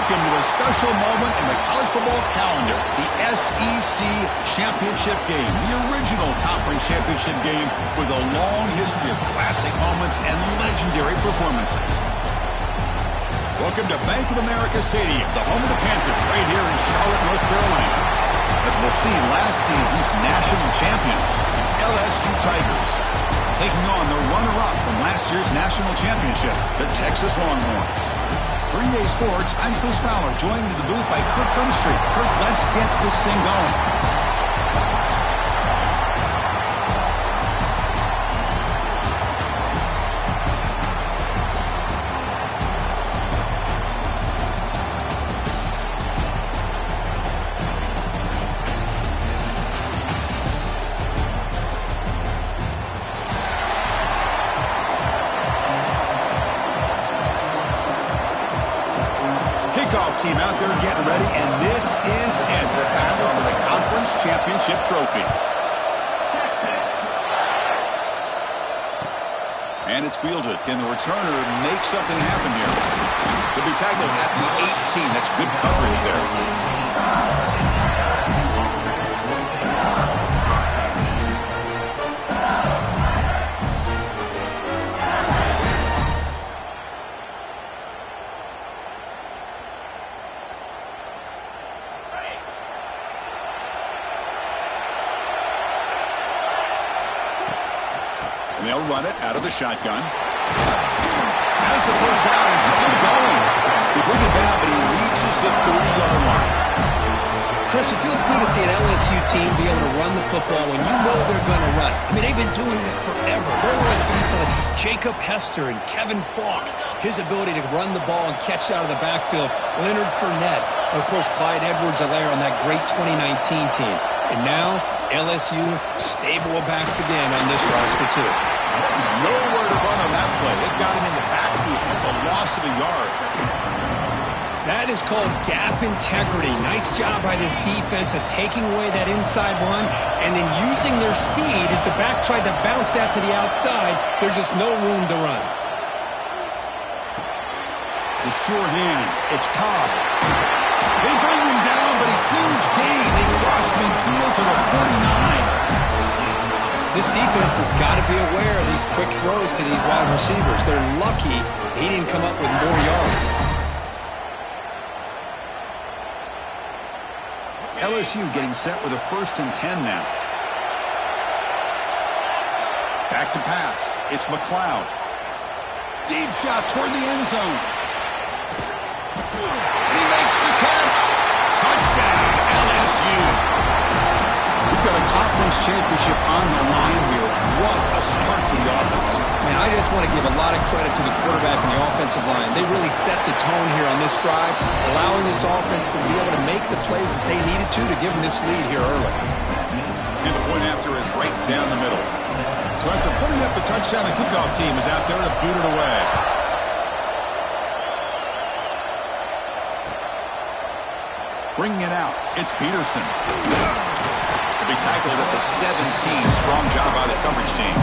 Welcome to a special moment in the college football calendar, the SEC Championship game, the original conference championship game with a long history of classic moments and legendary performances. Welcome to Bank of America Stadium, the home of the Panthers, right here in Charlotte, North Carolina. As we'll see, last season's national champions, the LSU Tigers, taking on the runner-up from last year's national championship, the Texas Longhorns. 3A Sports, I'm Chris Fowler, joined in the booth by Kirk Cumstreet. Kirk, let's get this thing going. Team out there getting ready, and this is it, the battle for the conference championship trophy. And it's fielded. Can the returner make something happen here? He'll be tackled at the 18. That's good coverage there. And they'll run it out of the shotgun. As the first down is still going. They bring it down, but he reaches the 30-yard line. Chris, it feels good to see an LSU team be able to run the football when you know they're going to run it. I mean, they've been doing that forever. We're going back to Jacob Hester and Kevin Falk. His ability to run the ball and catch out of the backfield. Leonard Fournette. And, of course, Clyde Edwards-Helaire on that great 2019 team. And now, LSU stable of backs again on this roster, too. Nowhere to run on that play. They've got him in the backfield. That's a loss of a yard. That is called gap integrity. Nice job by this defense of taking away that inside run and then using their speed as the back tried to bounce that to the outside. There's just no room to run. The sure hands. It's Cobb. They bring him down, but a huge gain. They cross midfield to the 49. This defense has got to be aware of these quick throws to these wide receivers. They're lucky he didn't come up with more yards. LSU getting set with a 1st and 10 now. Back to pass. It's McLeod. Deep shot toward the end zone. And he makes the catch. Touchdown, LSU. We've got a conference championship on the line here. What a start for the offense. Man, I just want to give a lot of credit to the quarterback and the offensive line. They really set the tone here on this drive, allowing this offense to be able to make the plays that they needed to give them this lead here early. And the point after is right down the middle. So after putting up a touchdown, the kickoff team is out there to boot it away. Bringing it out, it's Peterson. He'll be tackled at the 17. Strong job by the coverage team.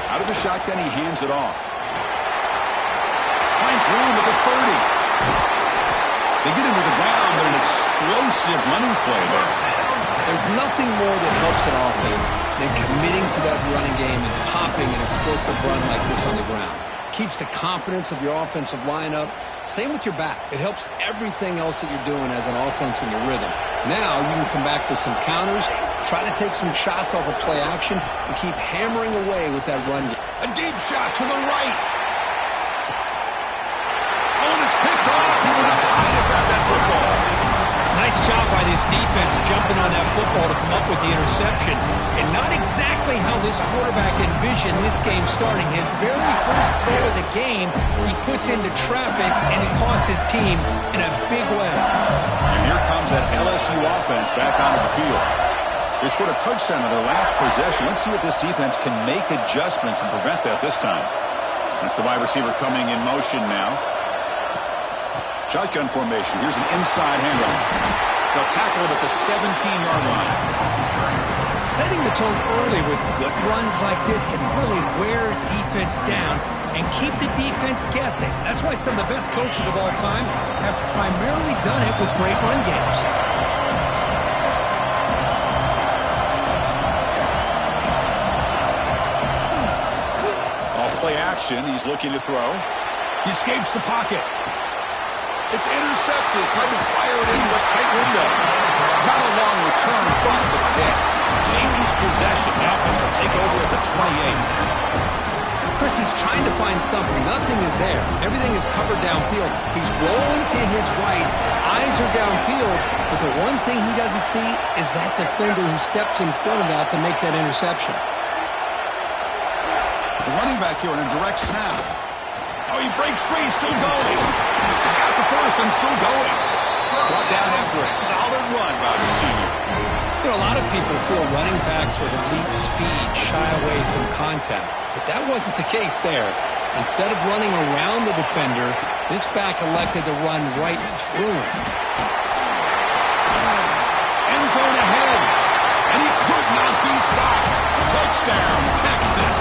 Out of the shotgun, he hands it off. Finds room at the 30. They get him to the ground, but an explosive running play there. There's nothing more that helps an offense than committing to that running game and popping an explosive run like this on the ground. Keeps the confidence of your offensive lineup. Same with your back. It helps everything else that you're doing as an offense in your rhythm. Now you can come back with some counters, try to take some shots off of play action, and keep hammering away with that run game. A deep shot to the right. Picked off. He went up high to grab that football. Nice job by this defense jumping on that football to come up with the interception. And not exactly how this quarterback envisioned this game starting. His very first throw of the game, he puts into traffic, and it costs his team in a big way. And here comes that LSU offense back onto the field. They scored a touchdown on their last possession. Let's see if this defense can make adjustments and prevent that this time. That's the wide receiver coming in motion now. Shotgun formation. Here's an inside handoff. They'll tackle it at the 17-yard line. Setting the tone early with good runs like this can really wear defense down and keep the defense guessing. That's why some of the best coaches of all time have primarily done it with great run games. Off play action. He's looking to throw. He escapes the pocket. It's intercepted. Tried to fire it into a tight window. Not a long return, but the pick changes possession. The offense will take over at the 28. Chris, he's trying to find something. Nothing is there. Everything is covered downfield. He's rolling to his right. Eyes are downfield. But the one thing he doesn't see is that defender who steps in front of that to make that interception. The running back here on a direct snap. Oh, he breaks free. Still going. He's got the first and still going. Brought down after a solid run by the senior. There are a lot of people feel running backs with elite speed shy away from contact, but that wasn't the case there. Instead of running around the defender, this back elected to run right through him. End zone ahead, and he could not be stopped. Touchdown, Texas.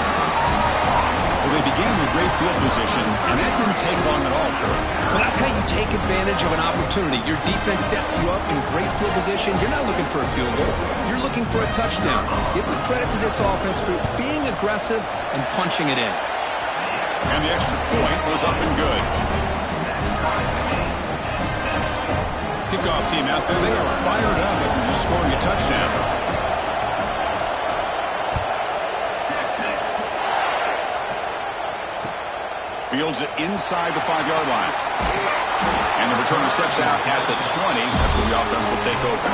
Well, they began with great field position, and that didn't take long at all, Kurt. Well, that's how you take advantage of an opportunity. Your defense sets you up in great field position. You're not looking for a field goal. You're looking for a touchdown. Give the credit to this offense for being aggressive and punching it in. And the extra point was up and good. Kickoff team out there. They are fired up after just scoring a touchdown. Fields it inside the 5-yard line. And the returner steps out at the 20. That's where the offense will take over.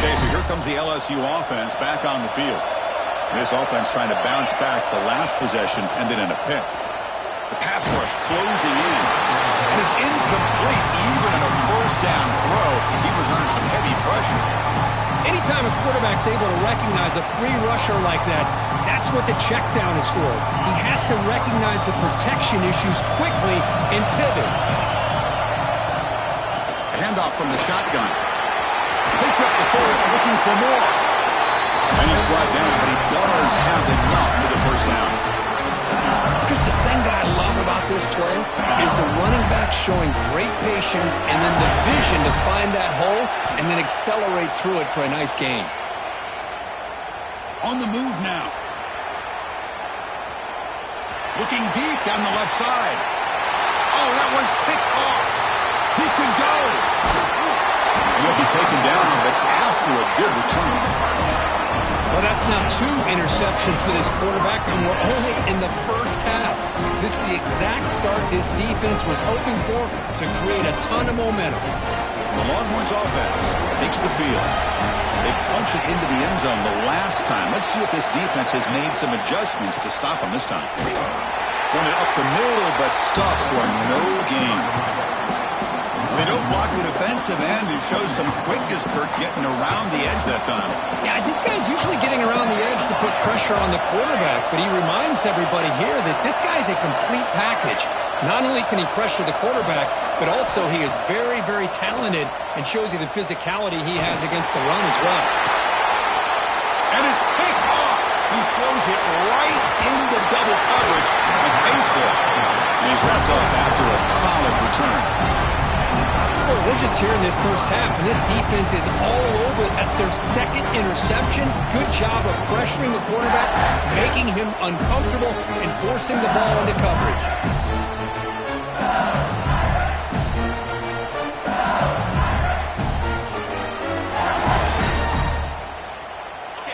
Okay, so here comes the LSU offense back on the field. This offense trying to bounce back the last possession and then in a pick. The pass rush closing in. And it's incomplete even in a first down throw. He was under some heavy pressure. Anytime a quarterback's able to recognize a free rusher like that, that's what the check down is for. He has to recognize the protection issues quickly and pivot. A handoff from the shotgun. Picks up the force, looking for more. And he's brought down, but he does have enough for the first down. Chris, the thing that I love about this play is the running back showing great patience and then the vision to find that hole and then accelerate through it for a nice gain. On the move now. Looking deep down the left side. Oh, that one's picked off. He could go. He'll be taken down, but after a good return. Well, that's now 2 interceptions for this quarterback, and we're only in the first half. This is the exact start this defense was hoping for to create a ton of momentum. The Longhorns offense takes the field. They punch it into the end zone the last time. Let's see if this defense has made some adjustments to stop them this time. Run it up the middle, but stuck for no gain. They don't block the defensive end who shows some quickness, Kurt, getting around the edge that time. Yeah, this guy's usually getting around the edge to put pressure on the quarterback, but he reminds everybody here that this guy's a complete package. Not only can he pressure the quarterback, but also he is very, very talented and shows you the physicality he has against the run as well. And it's picked off. He throws it right into double coverage and pays for it. And he's wrapped up after a solid return. Well, we're just here in this first half, and this defense is all over. That's their second interception. Good job of pressuring the quarterback, making him uncomfortable, and forcing the ball into coverage.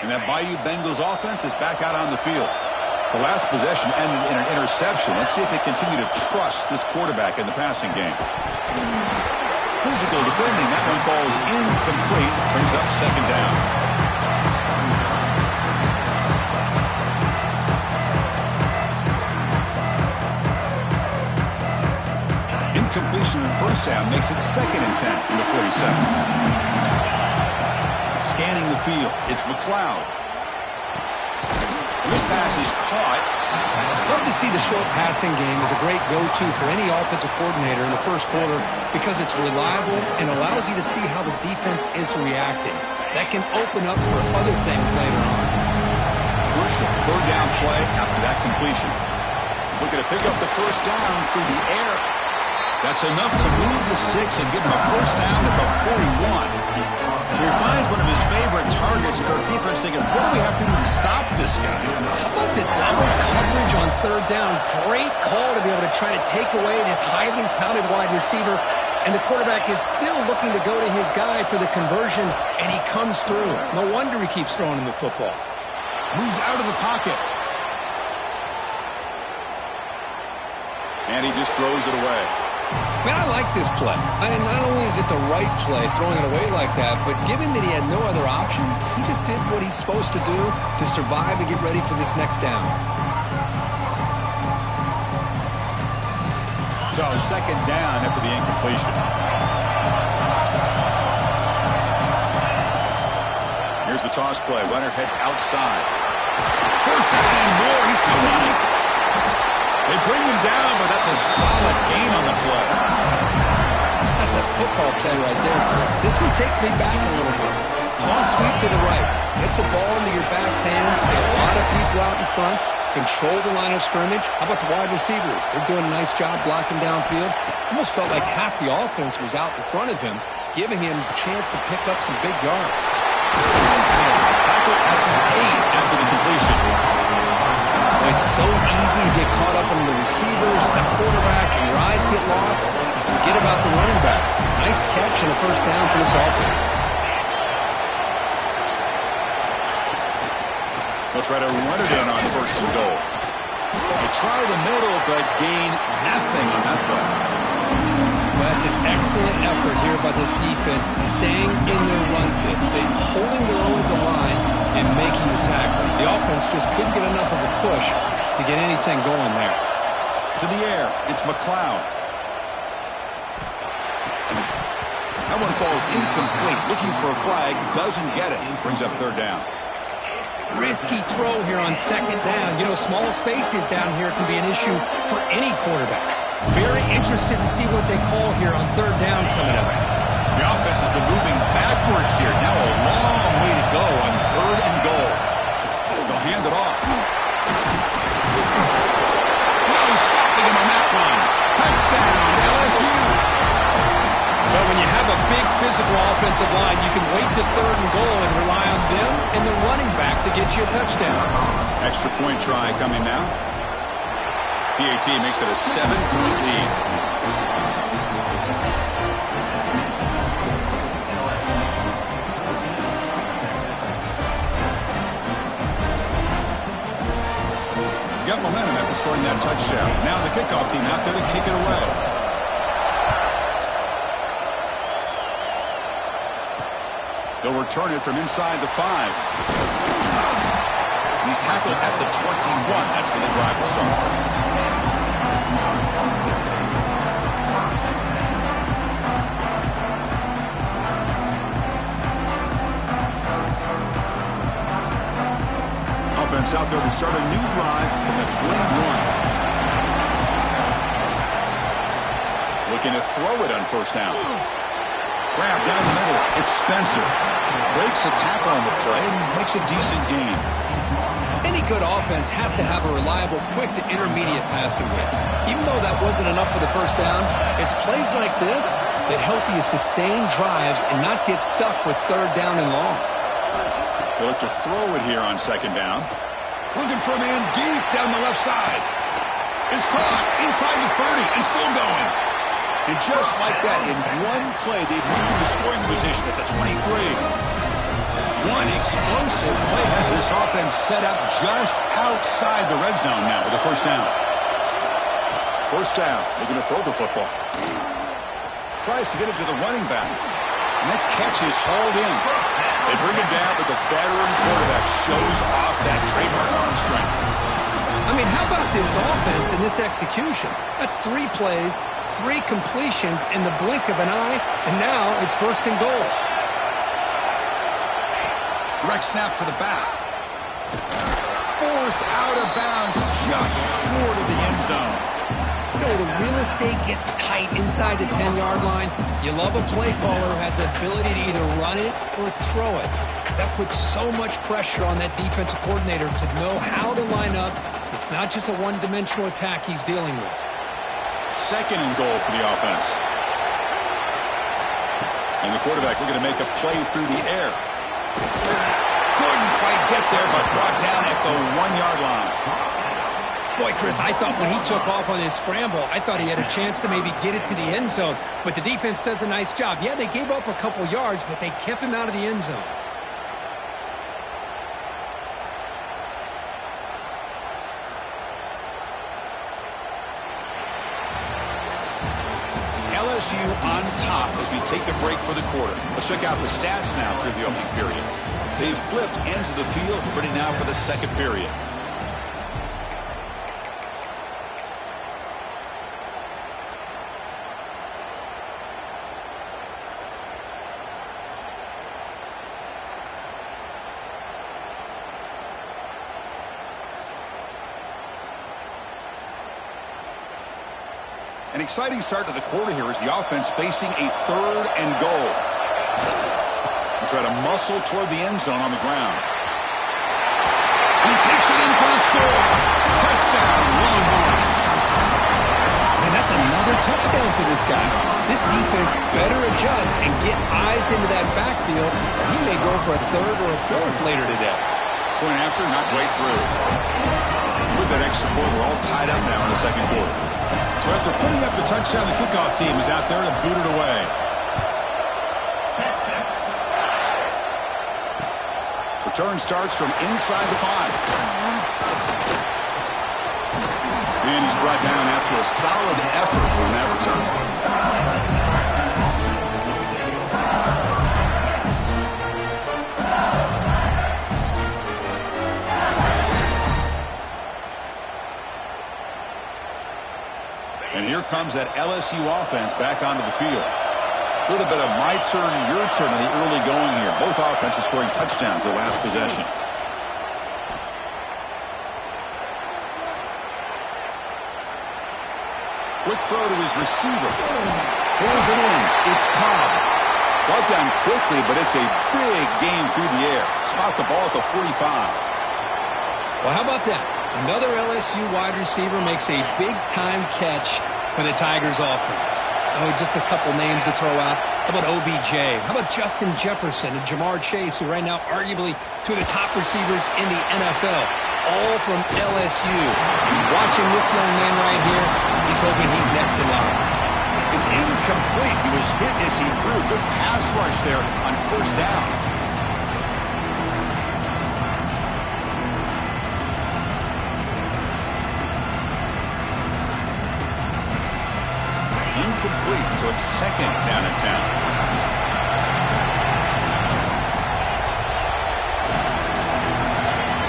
And that Bayou Bengals offense is back out on the field. The last possession ended in an interception. Let's see if they continue to trust this quarterback in the passing game. Physical defending. That one falls incomplete. Brings up second down. Incompletion in first down makes it 2nd and 10 from the 47. scanning the field. It's McLeod. This pass is caught. Love to see the short passing game as a great go-to for any offensive coordinator in the first quarter because it's reliable and allows you to see how the defense is reacting. That can open up for other things later on. Crucial third down play after that completion. Looking to pick up the first down through the air. That's enough to move the sticks and give him a first down at the 41. So he finds one of his favorite targets. Kirk defense thinking, what do we have to do to stop this guy? How about the double coverage on third down? Great call to be able to try to take away this highly touted wide receiver. And the quarterback is still looking to go to his guy for the conversion, and he comes through. No wonder he keeps throwing him the football. Moves out of the pocket. And he just throws it away. Man, I like this play. Not only is it the right play, throwing it away like that, but given that he had no other option, he just did what he's supposed to do to survive and get ready for this next down. So, second down after the incompletion. Here's the toss play. Runner heads outside. First down and more. He's still running. They bring him down, but that's a solid gain on the play. That's a football play right there, Chris. This one takes me back a little bit. Toss sweep to the right. Hit the ball into your back's hands. Get a lot of people out in front. Control the line of scrimmage. How about the wide receivers? They're doing a nice job blocking downfield. Almost felt like half the offense was out in front of him, giving him a chance to pick up some big yards. Tackle at the 8 after the completion. It's so easy to get caught up in the receivers, the quarterback, and your eyes get lost. You forget about the running back. Nice catch and a first down for this offense. They'll try to run it in on first and goal. They try the middle, but gain nothing on that play. Well, that's an excellent effort here by this defense, staying in their run fits. They're holding their own at the line and making the tackle. The offense just couldn't get enough of a push to get anything going there. To the air, it's McLeod. That one falls incomplete. Looking for a flag, doesn't get it. Brings up third down. Risky throw here on second down. You know, small spaces down here can be an issue for any quarterback. Very interested to see what they call here on third down coming up. The offense has been moving backwards here. Now a long way to go on third and goal. They'll hand it off. Now he's stopping him on that one. Touchdown, LSU. Well, when you have a big physical offensive line, you can wait to third and goal and rely on them and the running back to get you a touchdown. Extra point try coming now. PAT makes it a 7-point lead. Got momentum after scoring that touchdown. Now the kickoff team out there to kick it away. They'll return it from inside the 5. He's tackled at the 21. That's where the drive will start. Offense out there to start a new drive from the 21. Looking to throw it on first down. Grab down the middle. It's Spencer. Breaks a tackle on the play and makes a decent gain. Any good offense has to have a reliable, quick to intermediate passing game. Even though that wasn't enough for the first down, it's plays like this that help you sustain drives and not get stuck with third down and long. They look to throw it here on second down. Looking for a man deep down the left side. It's caught inside the 30 and still going. And just like that, in one play, they've moved into scoring position at the 23. One explosive play has this offense set up just outside the red zone now with a first down. First down, looking to throw the football. Tries to get it to the running back. And that catch is hauled in. They bring it down, but the veteran quarterback shows off that trademark arm strength. I mean, how about this offense and this execution? That's 3 plays, 3 completions in the blink of an eye, and now it's first and goal. Direct snap to the back. Forced out of bounds, just short of the end zone. You know, the real estate gets tight inside the 10-yard line. You love a play caller who has the ability to either run it or throw it, because that puts so much pressure on that defensive coordinator to know how to line up. It's not just a one-dimensional attack he's dealing with. Second and goal for the offense. And the quarterback looking to make a play through the air. Couldn't quite get there, but brought down at the 1-yard line. Boy, Chris, I thought when he took off on his scramble, I thought he had a chance to maybe get it to the end zone. But the defense does a nice job. Yeah, they gave up a couple yards, but they kept him out of the end zone. It's LSU on top as we take a break for the quarter. Let's check out the stats now through the opening period. They've flipped ends of the field, ready now for the second period. An exciting start to the quarter here as the offense facing a third and goal. We'll try to muscle toward the end zone on the ground. He takes it in for the score. Touchdown, Longhorns. And that's another touchdown for this guy. This defense better adjust and get eyes into that backfield, or he may go for a third or a fourth later today. Point after, not quite through. With that extra point, we're all tied up now in the second quarter. So after putting up the touchdown, the kickoff team is out there to boot it away. Return starts from inside the 5. And he's brought down after a solid effort on that return. And here comes that LSU offense back onto the field. A little bit of my turn, your turn in the early going here. Both offenses scoring touchdowns their last possession. Quick throw to his receiver. Pulls it in. It's Cobb. Brought down quickly, but it's a big gain through the air. Spot the ball at the 45. Well, how about that? Another LSU wide receiver makes a big-time catch for the Tigers offense. Oh, just a couple names to throw out. How about OBJ? How about Justin Jefferson and Jamar Chase, who right now arguably two of the top receivers in the NFL, all from LSU. And watching this young man right here, he's hoping he's next in line. It's incomplete. He was hit as he threw. Good pass rush there on first down. Incomplete, so it's second down and 10.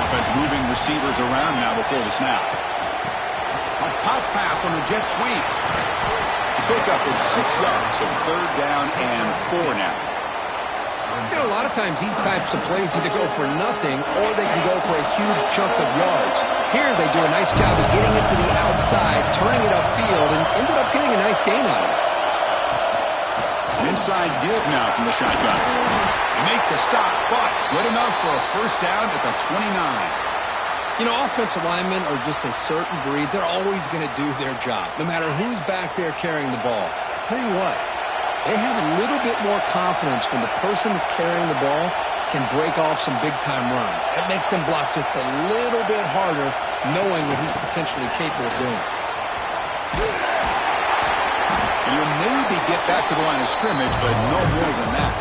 Offense moving receivers around now before the snap. A pop pass on the jet sweep. Pickup is 6 yards, so third down and 4 now. You know, a lot of times these types of plays either go for nothing or they can go for a huge chunk of yards. Here they do a nice job of getting it to the outside, turning it upfield, and ended up getting a nice gain out of it. Inside give now from the shotgun. They make the stop, but good enough for a first down at the 29. You know, offensive linemen are just a certain breed. They're always going to do their job, no matter who's back there carrying the ball. I tell you what, they have a little bit more confidence when the person that's carrying the ball can break off some big-time runs. That makes them block just a little bit harder, knowing what he's potentially capable of doing. And you'll maybe get back to the line of scrimmage, but no more than that.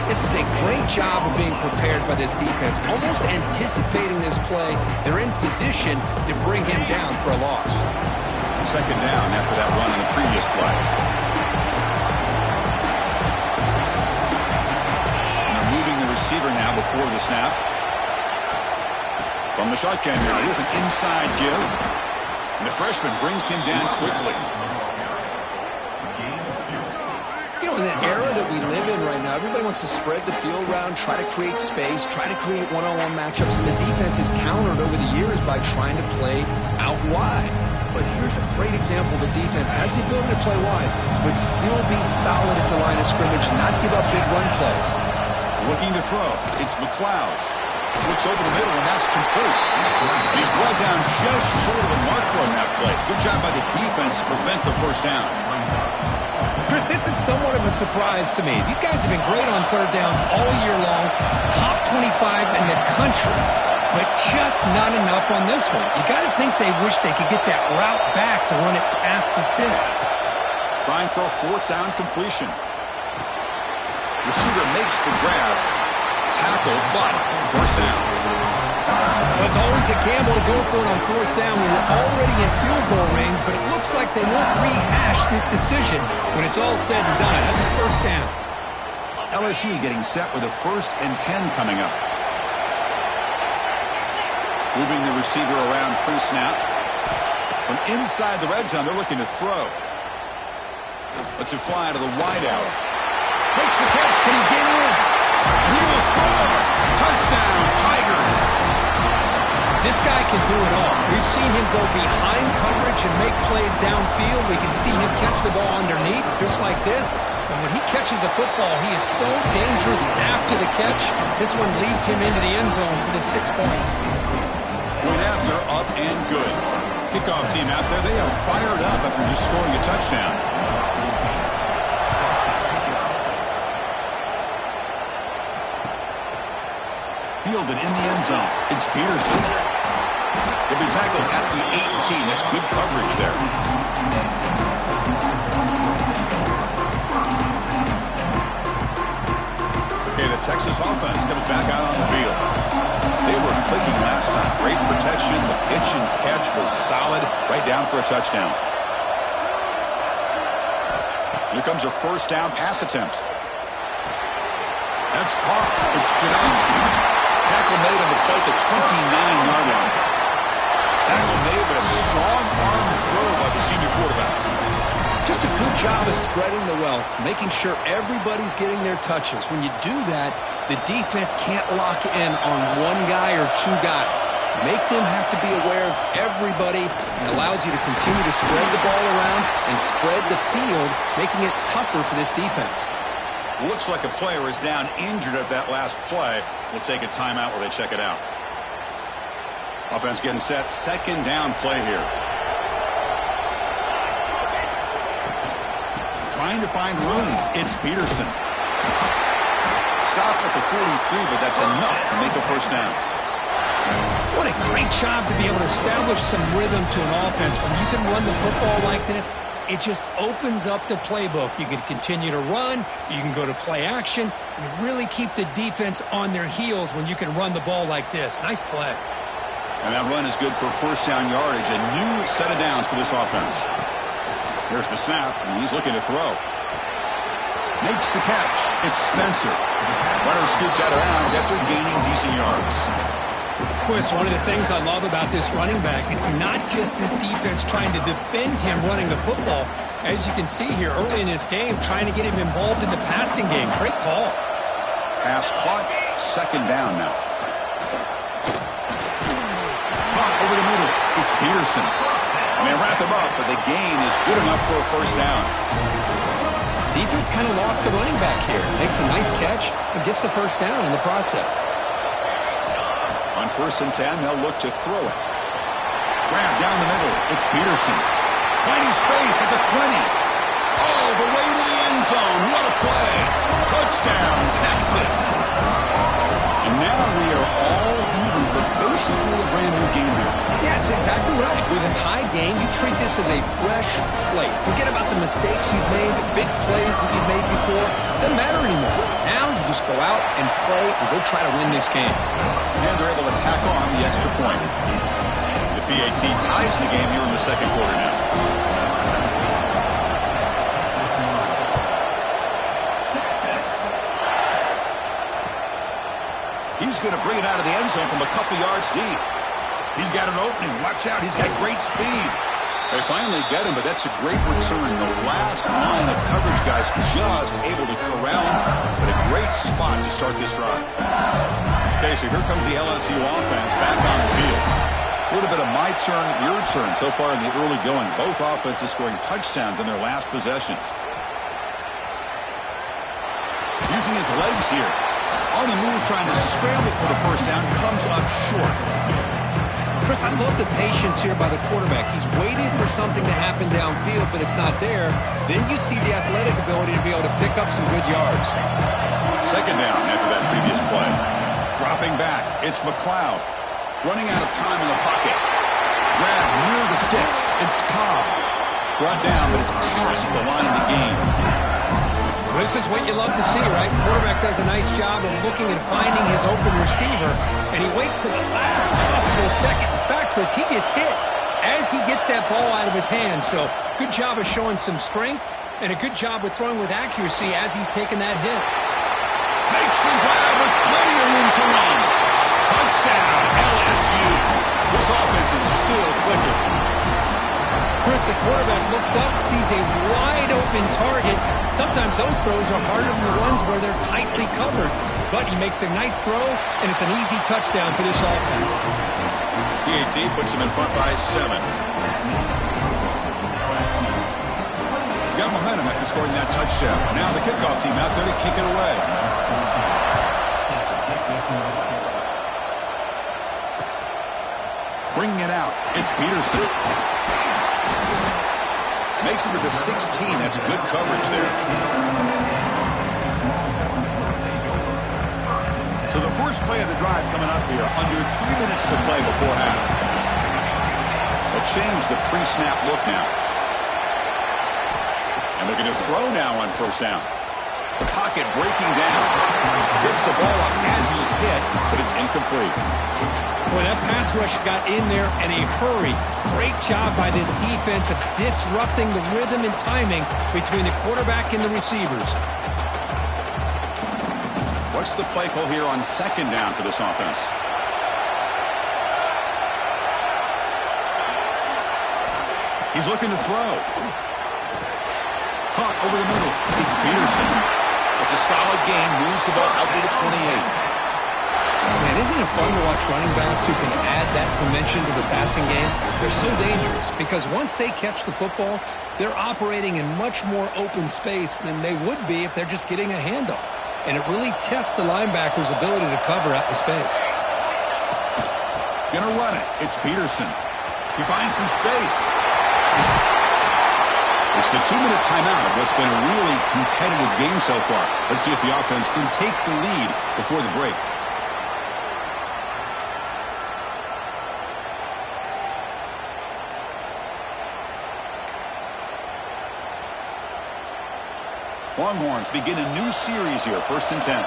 This is a great job of being prepared by this defense, almost anticipating this play. They're in position to bring him down for a loss. Second down after that run in the previous play. And they're moving the receiver now before the snap. From the shotgun now, here's an inside give. And the freshman brings him down quickly. You know, in the era that we live in right Now, everybody wants to spread the field around, try to create space, try to create one-on-one matchups, and the defense has countered over the years by trying to play out wide. But here's a great example. The defense has the ability to play wide, but still be solid at the line of scrimmage, not give up big run plays. Looking to throw. It's McLeod. Looks over the middle, and that's complete. He's brought down just short of the marker on that play. Good job by the defense to prevent the first down. Chris, this is somewhat of a surprise to me. These guys have been great on third down all year long, top 25 in the country, but just not enough on this one. You got to think they wish they could get that route back to run it past the sticks. Trying for a fourth down completion. Receiver makes the grab. Tackle, but first down. Well, it's always a gamble to go for it on fourth down when you're already in field goal range, but it looks like they won't rehash this decision when it's all said and done. That's a first down. LSU getting set with a 1st and 10 coming up. Moving the receiver around pre-snap. From inside the red zone, they're looking to throw. Lets it fly to the wideout. Makes the catch. Can he get in? He will score. Touchdown, Tigers. This guy can do it all. We've seen him go behind coverage and make plays downfield. We can see him catch the ball underneath, just like this. And when he catches a football, he is so dangerous after the catch. This one leads him into the end zone for the 6 points. Point after, up and good. Kickoff team out there, they are fired up after just scoring a touchdown. Fielded in the end zone. It's Peterson. He'll be tackled at the 18. That's good coverage there. Okay, the Texas offense comes back out on the field. They were clicking last time. Great protection. The pitch and catch was solid. Right down for a touchdown. Here comes a first down pass attempt. That's caught. It's Jadowski. Tackle made on the play at the 29-yard line. Tackle made, but a strong arm throw by the senior quarterback. Just a good job of spreading the wealth, making sure everybody's getting their touches. When you do that, the defense can't lock in on one guy or two guys. Make them have to be aware of everybody, and allows you to continue to spread the ball around and spread the field, making it tougher for this defense. Looks like a player is down injured at that last play. We'll take a timeout while they check it out. Offense getting set. Second down play here. Trying to find room. It's Peterson. Stop at the 43, but that's enough to make a first down. What a great job to be able to establish some rhythm to an offense. When you can run the football like this, it just opens up the playbook. You can continue to run. You can go to play action. You really keep the defense on their heels when you can run the ball like this. Nice play. And that run is good for first down yardage. A new set of downs for this offense. Here's the snap, and he's looking to throw. Makes the catch. It's Spencer. Runner scoots out of bounds after gaining decent yards. Chris, one of the things I love about this running back, it's not just this defense trying to defend him running the football. As you can see here early in this game, trying to get him involved in the passing game. Great call. Pass caught. Second down now. Caught over the middle. It's Peterson. And they wrap him up, but the gain is good enough for a first down. Defense kind of lost a running back here. Makes a nice catch and gets the first down in the process. On 1st and 10, they'll look to throw it. Grab down the middle. It's Peterson. Finding space at the 20. All the way to the end zone. What a play. Touchdown, Texas. And now we are all even for basically a brand new game here. Yeah, that's exactly right. With a tie game, you treat this as a fresh slate. Forget about the mistakes you've made, the big plays that you've made before. Doesn't matter anymore. Now you just go out and play and go try to win this game. And they're able to tack on the extra point. The PAT ties the game here in the second quarter now. He's going to bring it out of the end zone from a couple yards deep. He's got an opening. Watch out. He's got great speed. They finally get him, but that's a great return. The last line of coverage guys just able to corral him, but a great spot to start this drive. Okay, so here comes the LSU offense back on the field. A little bit of my turn, your turn so far in the early going. Both offenses scoring touchdowns in their last possessions. Using his legs here. On the move, trying to scramble for the first down, comes up short. Chris, I love the patience here by the quarterback. He's waiting for something to happen downfield, but it's not there. Then you see the athletic ability to be able to pick up some good yards. Second down after that previous play. Dropping back, it's McLeod. Running out of time in the pocket. Grab near the sticks. It's Cobb. Brought down, but it's past the line of the game. This is what you love to see, right? Quarterback does a nice job of looking and finding his open receiver, and he waits to the last possible second. In fact, Chris, he gets hit as he gets that ball out of his hands. So good job of showing some strength, and a good job of throwing with accuracy as he's taking that hit. Makes the grab with plenty of room to run. Touchdown, LSU. This offense is still clicking. Chris, the quarterback looks up, sees a wide-open target. Sometimes those throws are harder than the ones where they're tightly covered. But he makes a nice throw, and it's an easy touchdown for this offense. PAT puts him in front by 7. Got momentum after scoring that touchdown. Now the kickoff team out there to kick it away. Bringing it out, it's Peterson. Makes it to the 16. That's good coverage there. So the first play of the drive coming up here. Under 3 minutes to play before half. They'll change the pre-snap look now. And they're going to throw now on first down. The pocket breaking down. Gets the ball up as he's hit, but it's incomplete. Boy, that pass rush got in there in a hurry. Great job by this defense of disrupting the rhythm and timing between the quarterback and the receivers. What's the play call here on second down for this offense? He's looking to throw. Caught over the middle. It's Peterson. It's a solid gain. Moves the ball out to the 28. Man, isn't it fun to watch running backs who can add that dimension to the passing game? They're so dangerous because once they catch the football, they're operating in much more open space than they would be if they're just getting a handoff. And it really tests the linebacker's ability to cover out the space. Gonna run it. It's Peterson. He finds some space. It's the 2-minute timeout of what's been a really competitive game so far. Let's see if the offense can take the lead before the break. Longhorns begin a new series here, 1st and 10.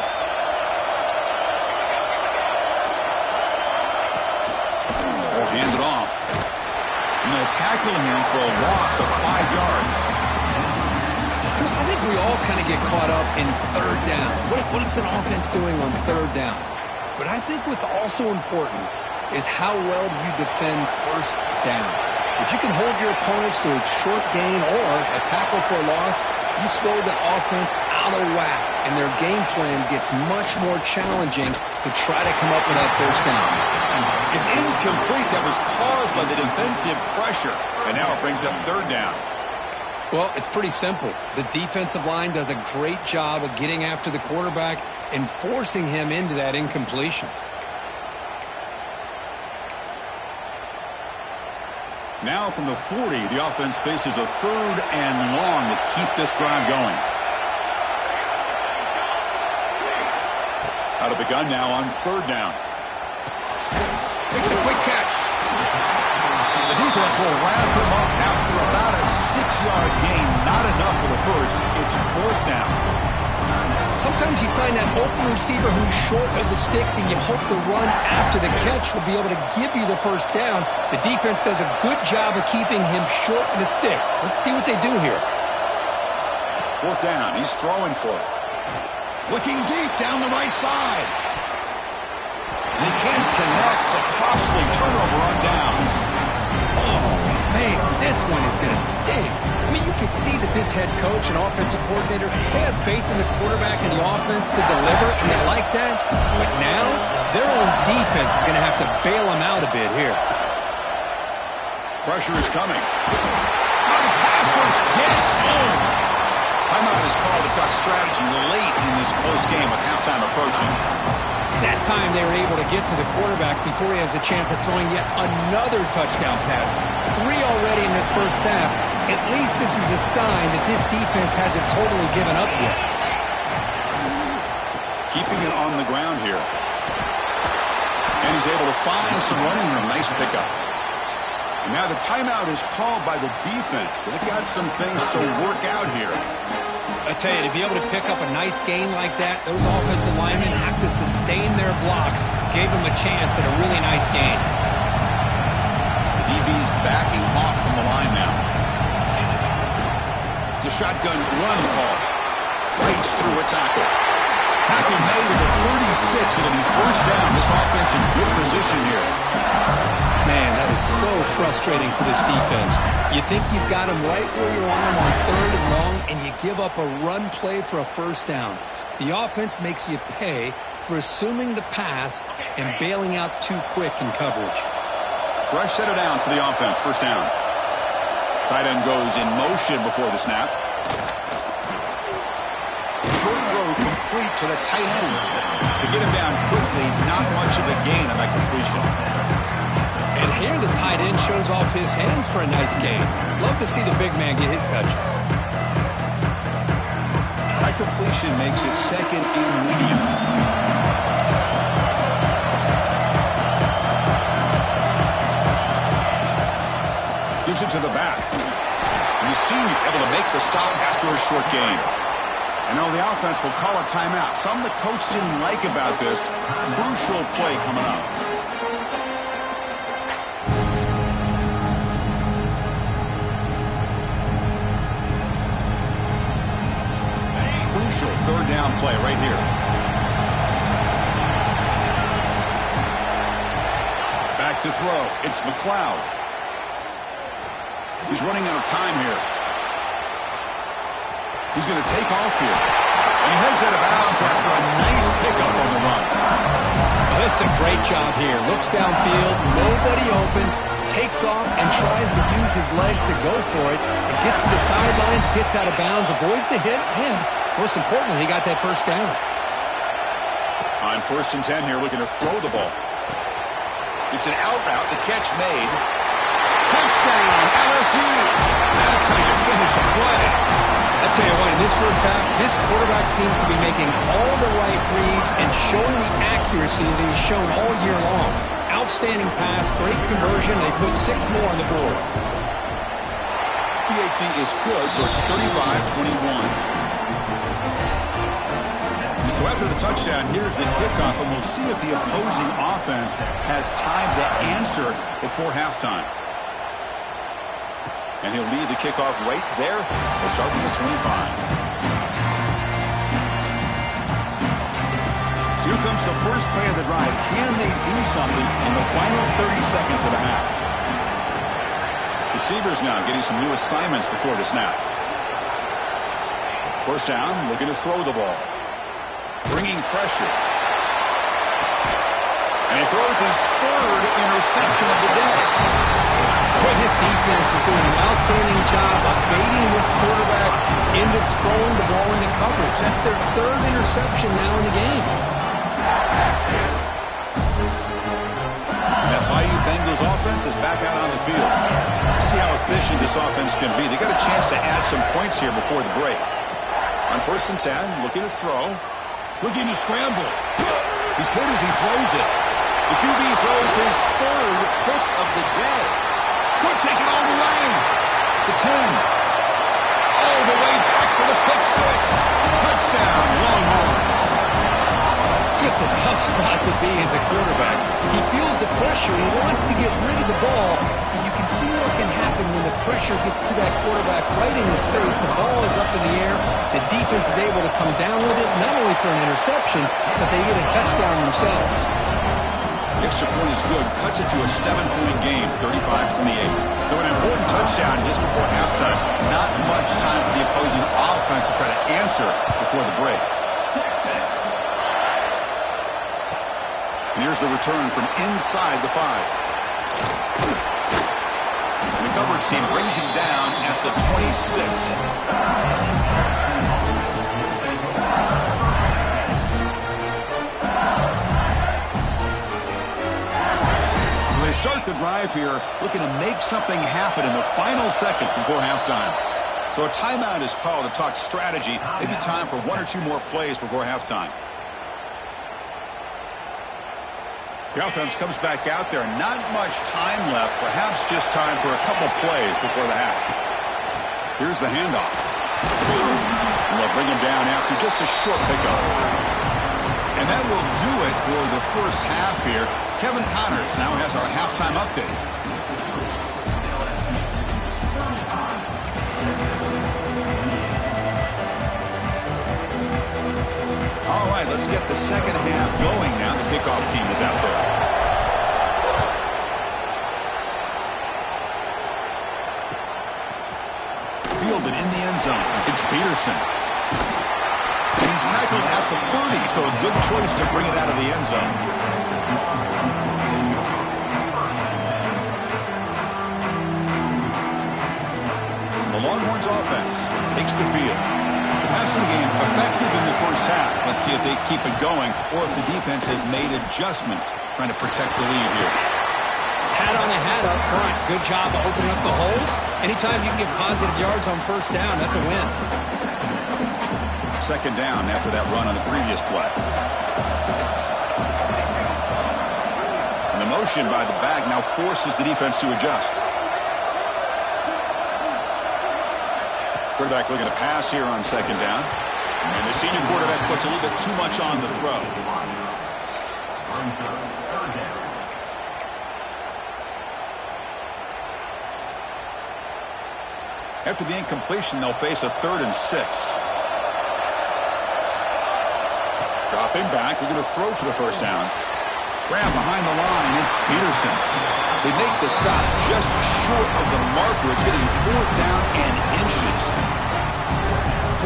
They'll hand it off. And they'll tackle him for a loss of 5 yards. Chris, I think we all kind of get caught up in third down. What is an offense doing on third down? But I think what's also important is how well do you defend first down. If you can hold your opponents to a short gain or a tackle for a loss, you throw the offense out of whack, and their game plan gets much more challenging to try to come up with that first down. It's incomplete. That was caused by the defensive pressure, and now it brings up third down. Well, it's pretty simple. The defensive line does a great job of getting after the quarterback and forcing him into that incompletion. Now from the 40, the offense faces a 3rd and long to keep this drive going. Out of the gun now on 3rd down. It's a quick catch. The defense will wrap him up after about a 6-yard gain. Not enough for the first. It's 4th down. Sometimes you find that open receiver who's short of the sticks, and you hope the run after the catch will be able to give you the first down. The defense does a good job of keeping him short of the sticks. Let's see what they do here. 4th down. He's throwing for it. Looking deep down the right side. They can't connect. A costly turnover on downs. Oh, Man, this one is going to sting. I mean, you could see that this head coach and offensive coordinator, they have faith in the quarterback and the offense to deliver, and they like that. But now, their own defense is going to have to bail them out a bit here. Pressure is coming. Passers gets home. Timeout is called to talk strategy late in this close game with halftime approaching. That time they were able to get to the quarterback before he has a chance of throwing yet another touchdown pass. 3 already in this first half. At least this is a sign that this defense hasn't totally given up yet. Keeping it on the ground here. And he's able to find some running room. Nice pickup. And now the timeout is called by the defense. They've got some things to work out here. I tell you, to be able to pick up a nice gain like that, those offensive linemen have to sustain their blocks. Gave them a chance at a really nice gain. DB's backing off from the line now. It's a shotgun run call. Fights through a tackle. Tackle made at the 36. It'll be first down. This offense in good position here. Man, that is so frustrating for this defense. You think you've got them right where you want them on 3rd and long, and you give up a run play for a first down. The offense makes you pay for assuming the pass and bailing out too quick in coverage. Fresh set of downs for the offense. First down. Tight end goes in motion before the snap. Short throw complete to the tight end. To get him down quickly, not much of a gain on that completion. And here the tight end shows off his hands for a nice gain. Love to see the big man get his touches. High completion makes it 2nd and medium. Gives it to the back. And the senior able to make the stop after a short gain. And now the offense will call a timeout. Something the coach didn't like about this. Crucial play coming up. Crucial 3rd down play right here. Back to throw. It's McLeod. He's running out of time here. He's going to take off here. And he heads out of bounds after a nice pickup on the run. Well, this is a great job here. Looks downfield, nobody open, takes off and tries to use his legs to go for it. It gets to the sidelines, gets out of bounds, avoids the hit, and most importantly, he got that first down. On 1st and 10 here, looking to throw the ball. It's an out route, the catch made. Touchdown, LSU. That's how you finish a play. I tell you what, in this first half, this quarterback seems to be making all the right reads and showing the accuracy that he's shown all year long. Outstanding pass, great conversion. They put 6 more on the board. PAT is good, so it's 35-21. So after the touchdown, here's the kickoff, and we'll see if the opposing offense has time to answer before halftime. And he'll leave the kickoff right there. We'll start with the 25. So here comes the first play of the drive. Can they do something in the final 30 seconds of the half? Receivers now getting some new assignments before the snap. First down, looking to throw the ball. Bringing pressure. And he throws his 3rd interception of the day. Boy, this defense is doing an outstanding job of baiting this quarterback into throwing the ball into coverage. That's their 3rd interception now in the game. That Bayou Bengals offense is back out on the field. See how efficient this offense can be. They got a chance to add some points here before the break. On 1st and 10, looking to throw. Looking to scramble. He's hit as he throws it. The QB throws his 3rd pick of the day. Could take it all the way. The 10. All the way back for the pick 6. Touchdown, Longhorns. Just a tough spot to be as a quarterback. He feels the pressure. He wants to get rid of the ball. And you can see what can happen when the pressure gets to that quarterback right in his face. The ball is up in the air. The defense is able to come down with it, not only for an interception, but they get a touchdown themselves. Extra point is good. Cuts it to a 7-point game, 35-28. So an important touchdown just before halftime. Not much time for the opposing offense to try to answer before the break. And here's the return from inside the 5. And the coverage team brings him down at the 26. They start the drive here looking to make something happen in the final seconds before halftime. So a timeout is called to talk strategy. Maybe time for 1 or 2 more plays before halftime. The offense comes back out there. Not much time left. Perhaps just time for a couple plays before the half. Here's the handoff. And they'll bring him down after just a short pickup. And that will do it for the first half here. Kevin Connors now has our halftime update. All right, let's get the second half going now. The kickoff team is out there. Fielded in the end zone. It's Peterson. And he's tackled at the 30, so a good choice to bring it out of the end zone. The Longhorns offense takes the field. The passing game effective in the first half. Let's see if they keep it going or if the defense has made adjustments trying to protect the lead here. Hat on a hat up front. Good job of opening up the holes. Anytime you can get positive yards on first down, that's a win. Second down after that run on the previous play. And the motion by the back now forces the defense to adjust. Quarterback looking to pass here on second down. And the senior quarterback puts a little bit too much on the throw. After the incompletion, they'll face a 3rd and 6. Dropping back, looking to throw for the first down. Grab behind the line, it's Peterson. They make the stop just short of the marker. It's getting 4th down and inches.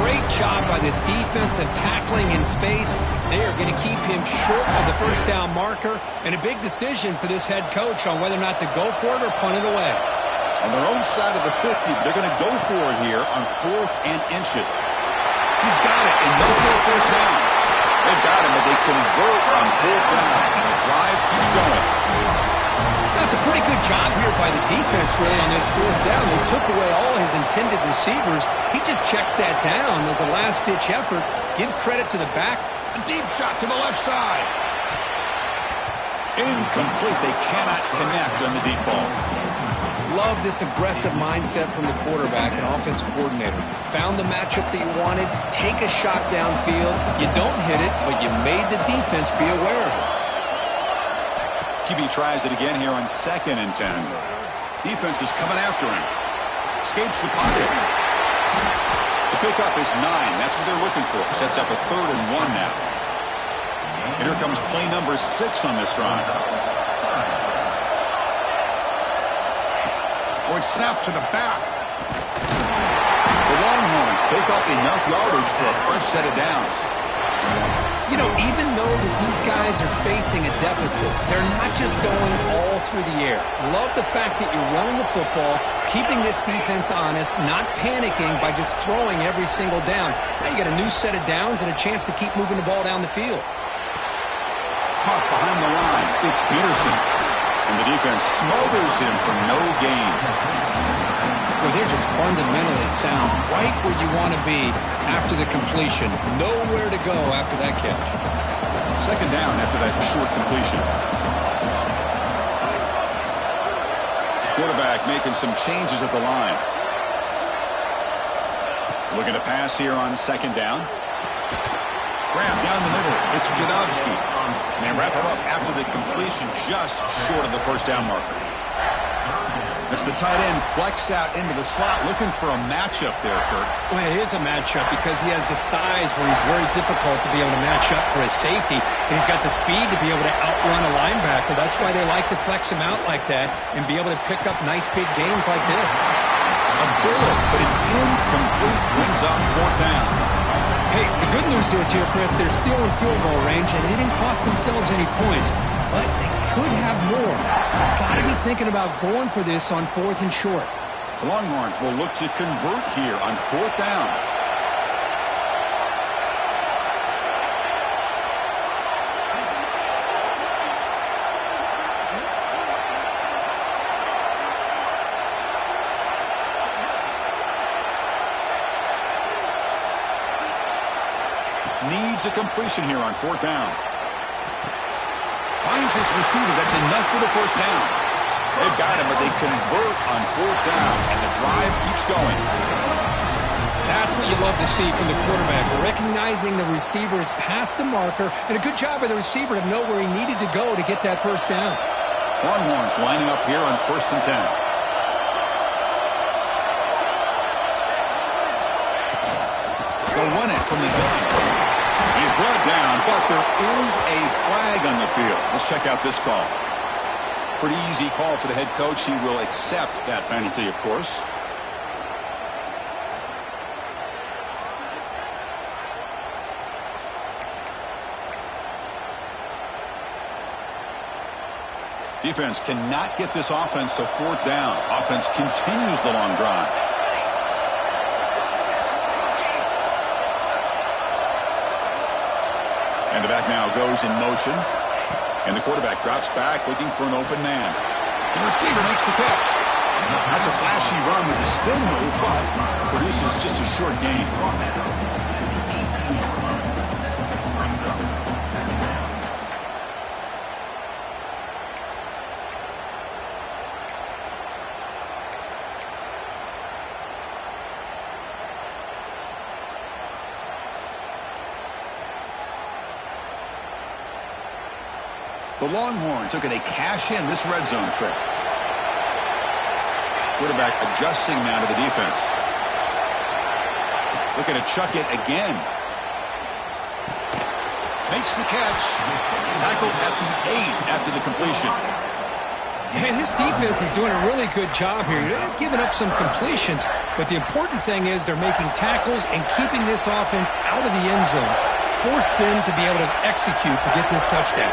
Great job by this defensive tackling in space. They are going to keep him short of the first down marker, and a big decision for this head coach on whether or not to go for it or punt it away. On their own side of the 50, they're going to go for it here on 4th and inches. He's got it, and go for a first down. They've got him, but they convert on 4th down, and the drive keeps going. That's a pretty good job here by the defense, really, on this 4th down. They took away all his intended receivers. He just checks that down as a last-ditch effort. Give credit to the back. A deep shot to the left side. Incomplete. They cannot connect on the deep ball. Love this aggressive mindset from the quarterback and offensive coordinator. Found the matchup that you wanted. Take a shot downfield. You don't hit it, but you made the defense be aware of it. QB tries it again here on 2nd and 10. Defense is coming after him. Escapes the pocket. The pickup is 9. That's what they're looking for. Sets up a 3rd and 1 now. And here comes play number 6 on this drive. Oh, it's snapped to the back. The Longhorns pick up enough yardage for a fresh set of downs. You know, even though that these guys are facing a deficit, they're not just going all through the air. Love the fact that you're running the football, keeping this defense honest, not panicking by just throwing every single down. Now you got a new set of downs and a chance to keep moving the ball down the field. Caught behind the line. It's Peterson. And the defense smothers him for no gain. Well, they're just fundamentally sound, right where you want to be after the completion. Nowhere to go after that catch. Second down after that short completion. Quarterback making some changes at the line. Looking to pass here on 2nd down. Grab down the middle. It's Jadovsky. And they wrap him up after the completion just short of the first down marker. As the tight end flexed out into the slot, looking for a matchup there, Kurt. Well, it is a matchup because he has the size where he's very difficult to be able to match up for his safety. And he's got the speed to be able to outrun a linebacker. That's why they like to flex him out like that and be able to pick up nice big gains like this. A bullet, but it's incomplete. Brings up 4th down. Hey, the good news is here, Chris, they're still in field goal range, and they didn't cost themselves any points. But they could have more. Got to be thinking about going for this on 4th and short. The Longhorns will look to convert here on 4th down. Needs a completion here on 4th down. Finds his receiver. That's enough for the 1st down. They've got him, but they convert on 4th down, and the drive keeps going. That's what you love to see from the quarterback, recognizing the receiver is past the marker, and a good job by the receiver to know where he needed to go to get that 1st down. Longhorns lining up here on 1st and 10. They'll run it from the gun. He's brought down, but there is a flag on the field. Let's check out this call. Pretty easy call for the head coach. He will accept that penalty, of course. Defense cannot get this offense to 4th down. Offense continues the long drive. And the back now goes in motion. And the quarterback drops back looking for an open man. The receiver makes the catch. That's a flashy run with a spin move, but produces just a short gain. The Longhorns looking to cash in this red zone trip. Quarterback adjusting now to the defense. Looking to chuck it again. Makes the catch. Tackled at the 8 after the completion. And his defense is doing a really good job here. They're giving up some completions, but the important thing is they're making tackles and keeping this offense out of the end zone. Force them to be able to execute to get this touchdown.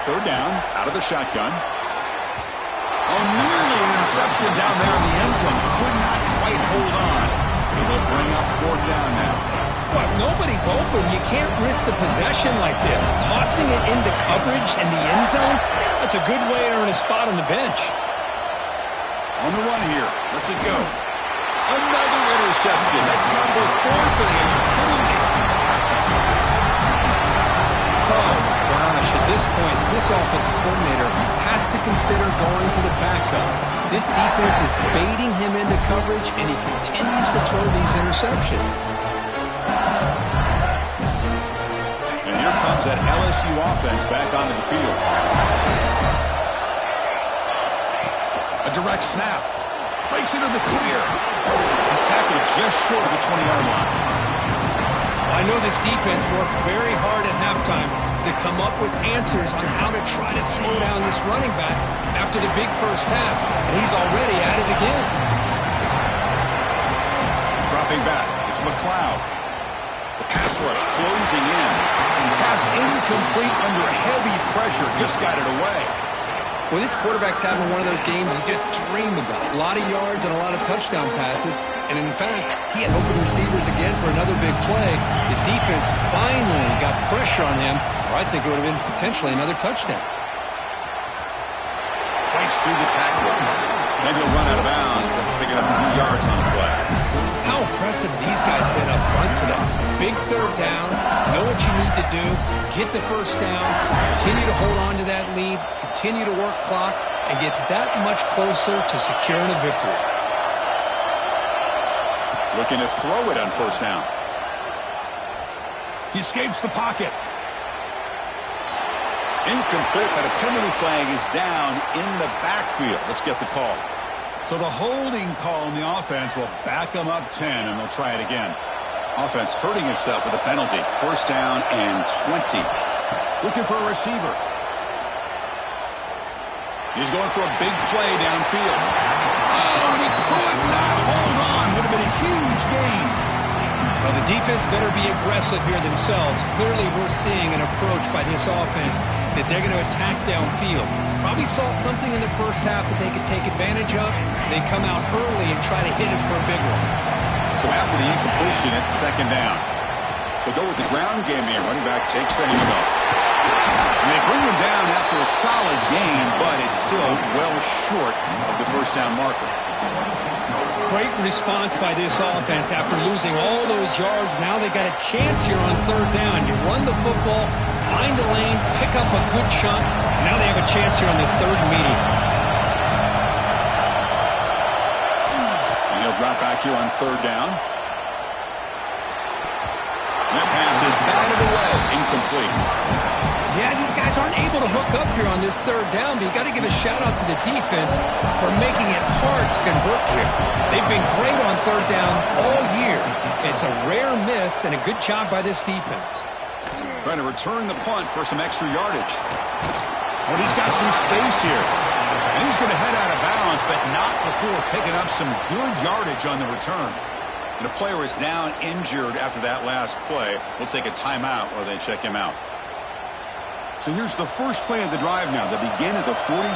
Third down, out of the shotgun. Oh, nearly an interception down there in the end zone. Could not quite hold on. They'll bring up 4th down now. Well, if nobody's open, you can't risk the possession like this. Tossing it into coverage in the end zone, that's a good way to earn a spot on the bench. On the run here. Let's it go. Another interception. That's number 4 today. Are you kidding me? Oh, my gosh. At this point, this offensive coordinator has to consider going to the backup. This defense is baiting him into coverage, and he continues to throw these interceptions. And here comes that LSU offense back onto the field. A direct snap. Breaks into the clear. He's tackled just short of the 20-yard line. I know this defense worked very hard at halftime to come up with answers on how to try to slow down this running back after the big first half, and he's already at it again. Dropping back, it's McLeod. The pass rush closing in. Pass incomplete under heavy pressure, just got it away. Well, this quarterback's having one of those games you just dream about. A lot of yards and a lot of touchdown passes. And in fact, he had open receivers again for another big play. The defense finally got pressure on him, or I think it would have been potentially another touchdown. Fights through the tackle. Maybe he'll run out of bounds and pick it up a few yards on the play. How impressive these guys been up front today. Big third down, know what you need to do, get the first down, continue to hold on to that lead, continue to work clock, and get that much closer to securing a victory. Looking to throw it on first down. He escapes the pocket. Incomplete, but a penalty flag is down in the backfield. Let's get the call. So the holding call on the offense will back them up 10, and they'll try it again. Offense hurting itself with a penalty. First down and 20. Looking for a receiver. He's going for a big play downfield. Oh, and he could not hold on. Would have been a huge gain. Well, the defense better be aggressive here themselves. Clearly, we're seeing an approach by this offense that they're going to attack downfield. Probably saw something in the first half that they could take advantage of. They come out early and try to hit it for a big one. So after the incompletion, it's second down. They'll go with the ground game here. Running back takes the handoff. And they bring him down after a solid gain, but it's still well short of the first down marker. Great response by this offense after losing all those yards. Now they got a chance here on third down. You run the football, find the lane, pick up a good chunk, and now they have a chance here on this third and medium. And he'll drop back here on third down. That pass is batted away, incomplete. Yeah, these guys aren't able to hook up here on this third down, but you got to give a shout-out to the defense for making it hard to convert here. They've been great on third down all year. It's a rare miss and a good job by this defense. Trying to return the punt for some extra yardage. But he's got some space here. And he's going to head out of bounds, but not before picking up some good yardage on the return. And the player is down injured after that last play. We'll take a timeout while they check him out. So here's the first play of the drive now. They begin at the 41.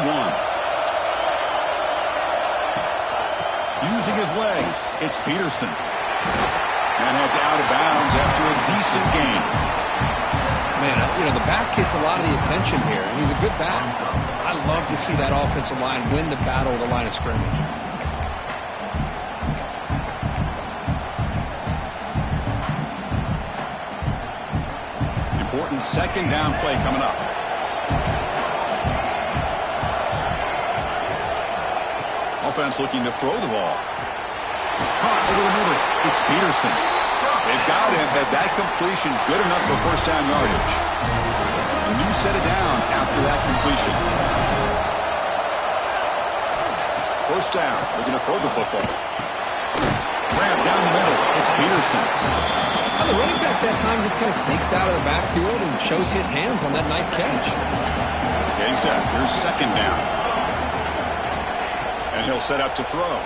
Using his legs, it's Peterson. And heads out of bounds after a decent gain. Man, you know, the back gets a lot of the attention here, and he's a good back. I love to see that offensive line win the battle of the line of scrimmage. Important second down play coming up. Offense looking to throw the ball. Caught over the middle. It's Peterson. They've got him, but that completion good enough for first down yardage. A new set of downs after that completion. First down. Looking to throw the football. Grab down the middle. It's Peterson. Well, the running back that time just kind of sneaks out of the backfield and shows his hands on that nice catch. Getting set. Here's second down. And he'll set up to throw.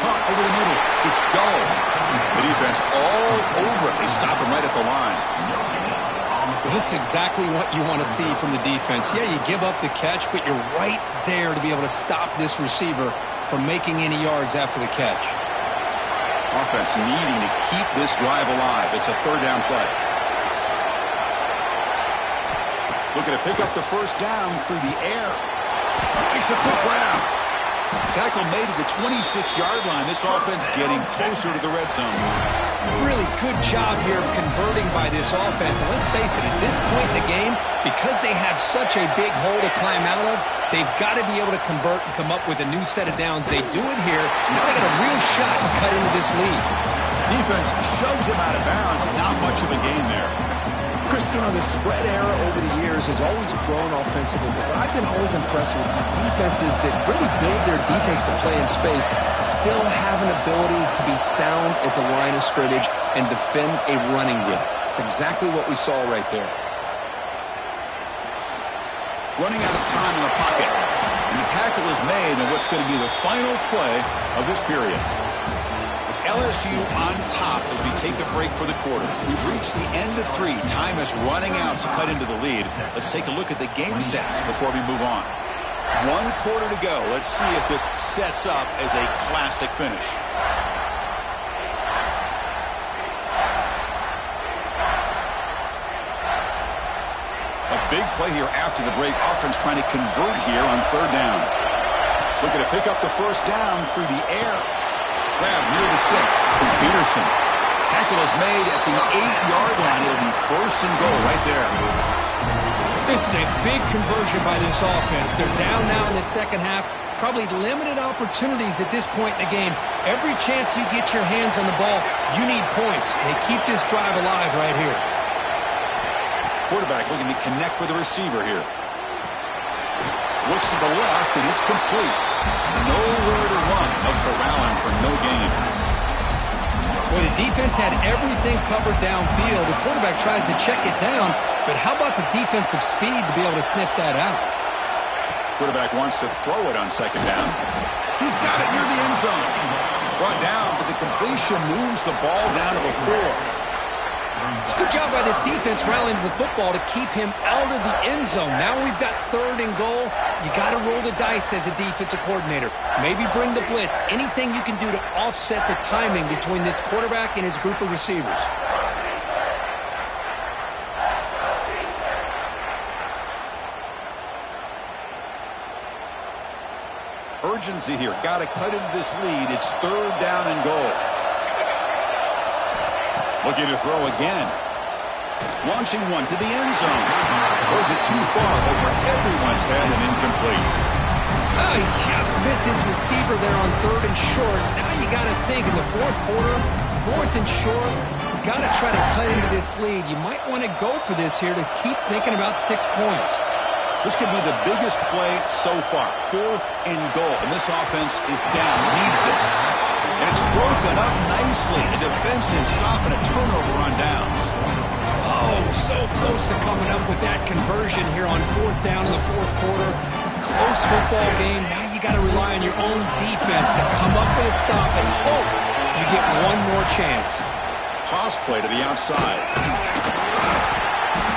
Caught over the middle. It's Dull. The defense all over it. They stop him right at the line. Well, this is exactly what you want to see from the defense. Yeah, you give up the catch, but you're right there to be able to stop this receiver from making any yards after the catch. Offense needing to keep this drive alive. It's a third down play. Looking to pick up the first down through the air. Makes a quick grab. Tackle made at the 26-yard line. This offense getting closer to the red zone. Really good job here of converting by this offense. And let's face it, at this point in the game, because they have such a big hole to climb out of, they've got to be able to convert and come up with a new set of downs. They do it here. Now they got a real shot to cut into this lead. Defense shoves him out of bounds. Not much of a gain there. Chris, you know, the spread era over the years has always grown offensively, but I've been always impressed with defenses that really build their defense to play in space, still have an ability to be sound at the line of scrimmage and defend a running game. It's exactly what we saw right there. Running out of time in the pocket. And the tackle is made in what's going to be the final play of this period. It's LSU on top as we take a break for the quarter. We've reached the end of 3. Time is running out to cut into the lead. Let's take a look at the game sets before we move on. 1 quarter to go. Let's see if this sets up as a classic finish. A big play here after the break. Offense trying to convert here on third down. Looking to pick up the first down through the air. Grab near the sticks. It's Peterson. Tackle is made at the 8-yard line. It'll be first and goal right there. This is a big conversion by this offense. They're down now in the second half. Probably limited opportunities at this point in the game. Every chance you get your hands on the ball, you need points. They keep this drive alive right here. Quarterback looking to connect with the receiver here. Looks to the left, and it's complete. Nowhere to run. They'll corral him for no gain. Well, the defense had everything covered downfield. The quarterback tries to check it down, but how about the defensive speed to be able to sniff that out? Quarterback wants to throw it on second down. He's got it near the end zone. Brought down, but the completion moves the ball down to the 4. It's a good job by this defense rallying the football to keep him out of the end zone. Now we've got 3rd and goal. You got to roll the dice as a defensive coordinator. Maybe bring the blitz. Anything you can do to offset the timing between this quarterback and his group of receivers. Urgency here. Got to cut into this lead. It's 3rd down and goal. Looking to throw again. Launching one to the end zone. Throws it too far over everyone's head and incomplete. Oh, he just missed his receiver there on 3rd and short. Now you got to think in the 4th quarter, 4th and short, you got to try to cut into this lead. You might want to go for this here to keep thinking about 6 points. This could be the biggest play so far. 4th and goal. And this offense is down. Needs this. And it's broken up nicely. A defensive stop and a turnover on downs. Oh, so close to coming up with that conversion here on 4th down in the 4th quarter. Close football game. Now you got to rely on your own defense to come up with a stop and hope you get one more chance. Toss play to the outside.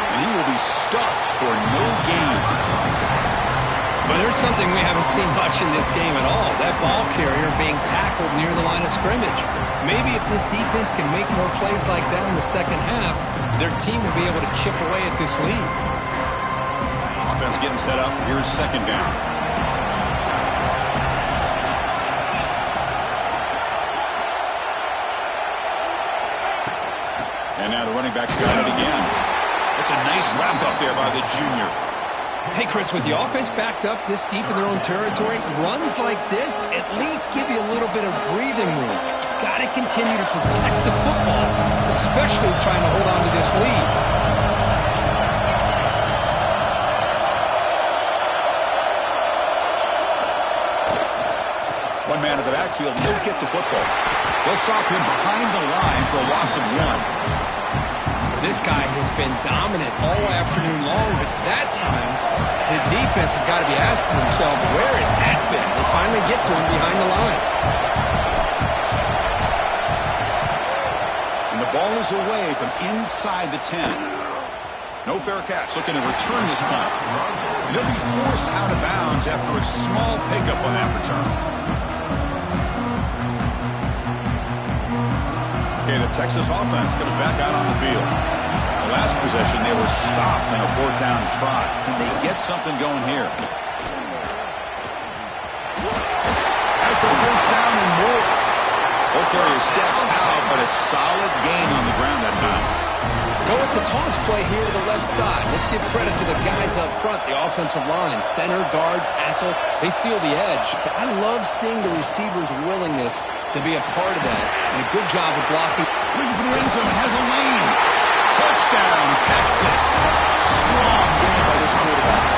And he will be stuffed for no gain. But there's something we haven't seen much in this game at all. That ball carrier being tackled near the line of scrimmage. Maybe if this defense can make more plays like that in the second half, their team will be able to chip away at this lead. Offense getting set up. Here's 2nd down. And now the running back's got it again. It's a nice wrap up there by the junior. Hey, Chris, with the offense backed up this deep in their own territory, runs like this at least give you a little bit of breathing room. You've got to continue to protect the football, especially trying to hold on to this lead. One man in the backfield, he'll get the football. They'll stop him behind the line for a loss of 1. This guy has been dominant all afternoon long, but that time, the defense has got to be asking themselves, where has that been? They finally get to him behind the line. And the ball is away from inside the 10. No fair catch, looking to return this punt. And he'll be forced out of bounds after a small pickup on that return. Okay, the Texas offense comes back out on the field. The last possession, they were stopped on a 4th down try. Can they get something going here? As the 1st down and more. Okorie steps out, but a solid gain on the ground that time. Go with the toss play here to the left side. Let's give credit to the guys up front, the offensive line, center, guard, tackle. They seal the edge. But I love seeing the receiver's willingness to be a part of that. And a good job of blocking. Looking for the end zone, has a lane. Touchdown, Texas. Strong game by this quarterback.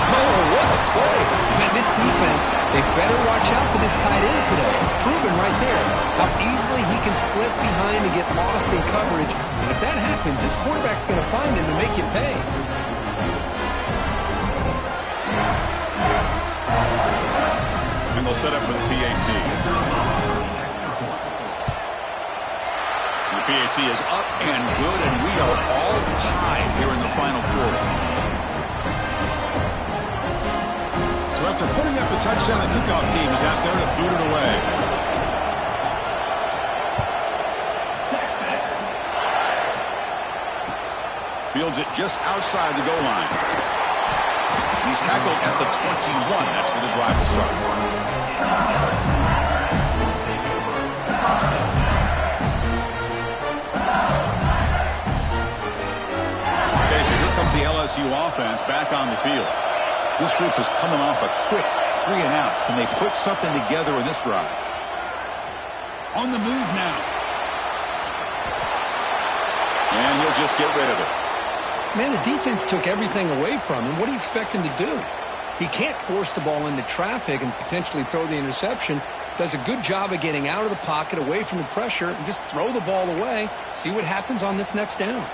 Oh, what a play. Man, this defense, they better watch out for this tight end today. It's proven right there how easily he can slip behind and get lost in coverage. And if that happens, this quarterback's going to find him to make you pay. And they'll set up for the PAT. The PAT is up and good, and we are all tied here in the final quarter. So after putting up a touchdown, the kickoff team is out there to boot it away. Fields it just outside the goal line. He's tackled at the 21. That's where the drive will start. Okay, so here comes the LSU offense back on the field. This group is coming off a quick 3 and out. Can they put something together in this drive? On the move now. And he'll just get rid of it. Man, the defense took everything away from him. What do you expect him to do? He can't force the ball into traffic and potentially throw the interception. Does a good job of getting out of the pocket, away from the pressure, and just throw the ball away. See what happens on this next down.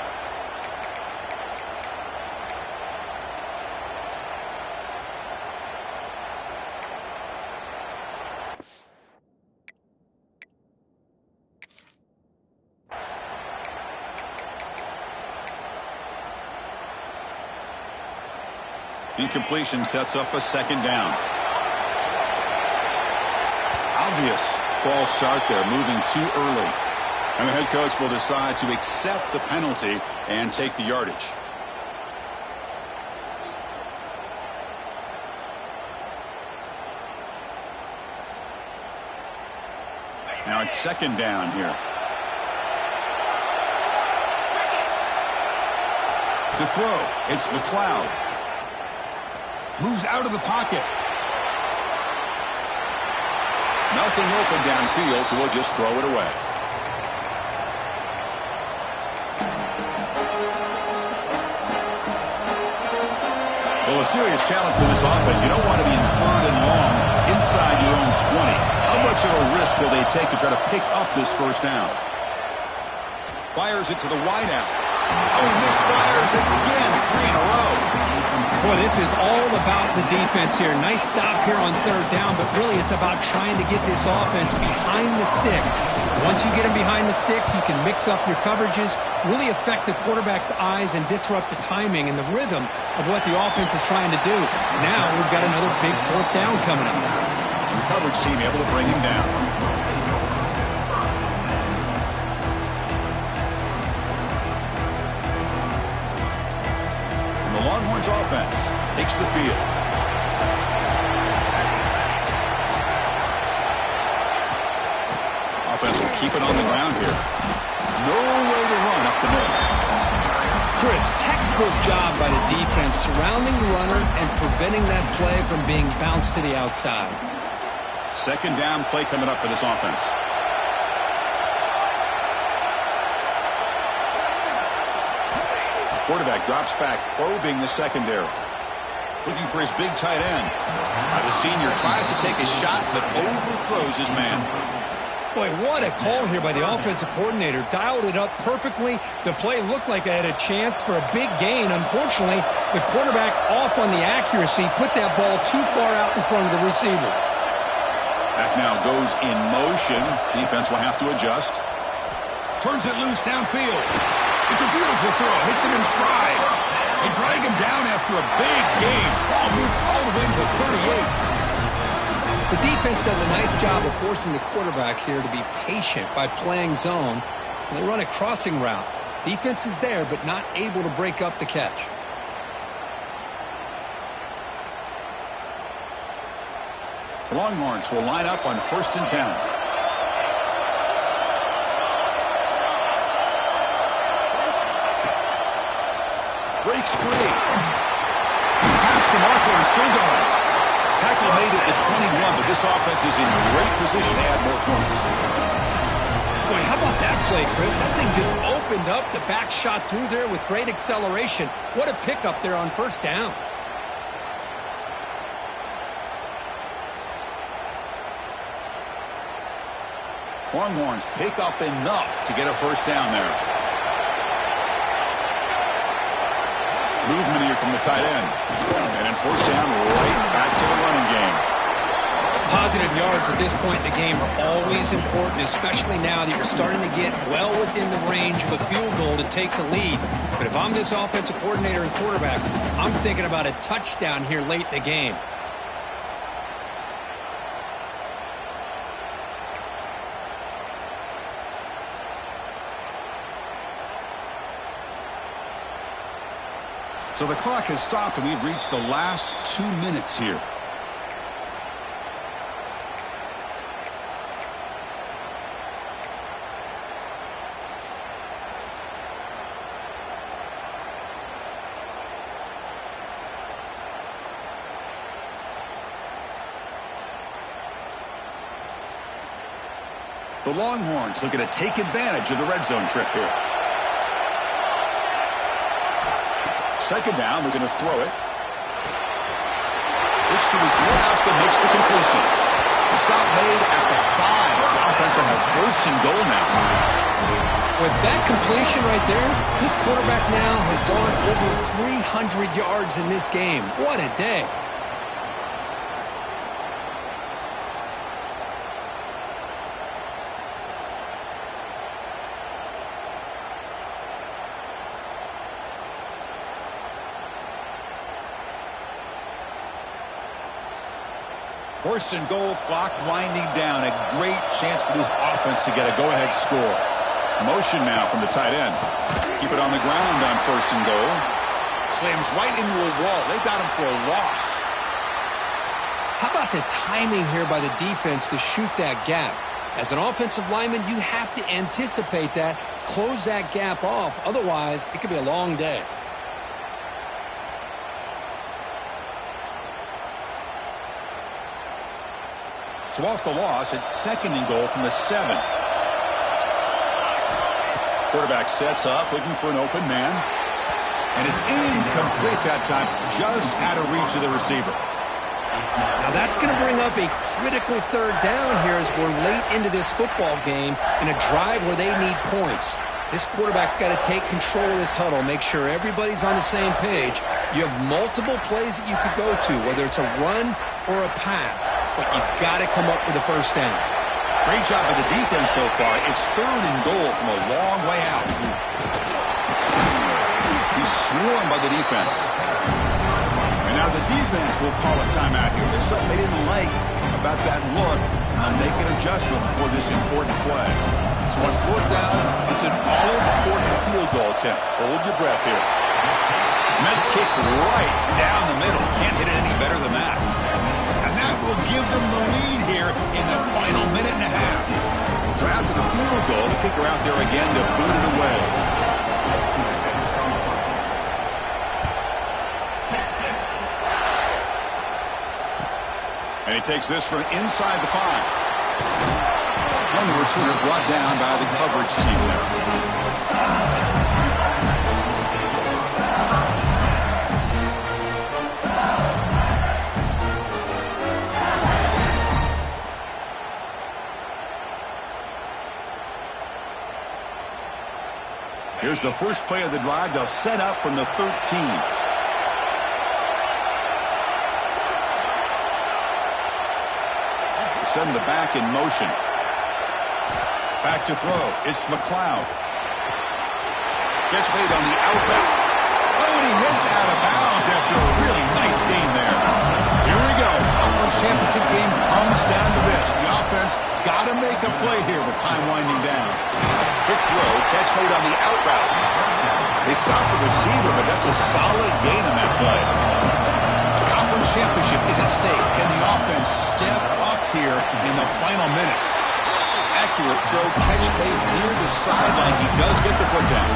Incompletion sets up a second down. Obvious false start there, moving too early. And the head coach will decide to accept the penalty and take the yardage. Now it's second down here. To throw, it's McLeod. Moves out of the pocket. Nothing open downfield, so we'll just throw it away. Well, a serious challenge for this offense. You don't want to be in third and long inside your own 20. How much of a risk will they take to try to pick up this first down? Fires it to the wideout. Oh, he misfires again, 3 in a row. Boy, this is all about the defense here. Nice stop here on third down, but really it's about trying to get this offense behind the sticks. Once you get them behind the sticks, you can mix up your coverages, really affect the quarterback's eyes and disrupt the timing and the rhythm of what the offense is trying to do. Now we've got another big fourth down coming up. The coverage team able to bring him down. Longhorns offense takes the field. Offense will keep it on the ground here. No way to run up the middle. Chris, textbook job by the defense surrounding the runner and preventing that play from being bounced to the outside. Second down play coming up for this offense. Quarterback drops back, probing the secondary. Looking for his big tight end. The senior tries to take a shot, but overthrows his man. Boy, what a call here by the offensive coordinator. Dialed it up perfectly. The play looked like it had a chance for a big gain. Unfortunately, the quarterback off on the accuracy, put that ball too far out in front of the receiver. Back now goes in motion. Defense will have to adjust. Turns it loose downfield. It's a beautiful throw. Hits him in stride. They drag him down after a big gain. Ball moved all the way to the 38. The defense does a nice job of forcing the quarterback here to be patient by playing zone. They run a crossing route. Defense is there, but not able to break up the catch. The Longhorns will line up on 1st and 10. Breaks free. He's past the marker and still going. Tackle made it at 21, but this offense is in great position to add more points. Boy, how about that play, Chris? That thing just opened up. The back shot through there with great acceleration. What a pickup there on first down. Longhorns pick up enough to get a first down there. Movement here from the tight end. And then first down, right back to the running game. Positive yards at this point in the game are always important, especially now that you're starting to get well within the range of a field goal to take the lead. But if I'm this offensive coordinator and quarterback, I'm thinking about a touchdown here late in the game. So the clock has stopped, and we've reached the last 2 minutes here. The Longhorns looking to take advantage of the red zone trip here. Second down, we're going to throw it. Looks to his left and makes the completion. The stop made at the 5. The offense will have first and goal now. With that completion right there, this quarterback now has gone over 300 yards in this game. What a day. First and goal, clock winding down. A great chance for this offense to get a go-ahead score. Motion now from the tight end. Keep it on the ground on first and goal. Slams right into a wall. They got him for a loss. How about the timing here by the defense to shoot that gap? As an offensive lineman, you have to anticipate that, close that gap off. Otherwise, it could be a long day. So off the loss, it's second and goal from the 7. Quarterback sets up, looking for an open man. And it's incomplete that time, just out of reach of the receiver. Now that's going to bring up a critical third down here as we're late into this football game in a drive where they need points. This quarterback's got to take control of this huddle, make sure everybody's on the same page. You have multiple plays that you could go to, whether it's a run or a pass, but you've got to come up with a first down. Great job of the defense so far. It's third and goal from a long way out. He's swarmed by the defense. And now the defense will call a timeout here. There's something they didn't like about that look. They'll make an adjustment before this important play. So on fourth down, it's an all-important field goal attempt. Hold your breath here. Med kick right down the middle. Can't hit it any better than that. And that will give them the lead here in the final minute and a half. So after the field goal, the kicker out there again to boot it away. And he takes this from inside the 5. And the receiver brought down by the coverage team there. Here's the first play of the drive. They'll set up from the 13. Send the back in motion. Back to throw. It's McLeod. Gets made on the outback. Oh, and he hits out of bounds after a really nice game there. Here we go. Conference championship game comes down to this. The offense got to make a play here with time winding down. Quick throw. Catch made on the out route. They stopped the receiver, but that's a solid gain on that play. A conference championship is at stake. Can the offense step up here in the final minutes? Accurate throw, catch made near the sideline. He does get the foot down.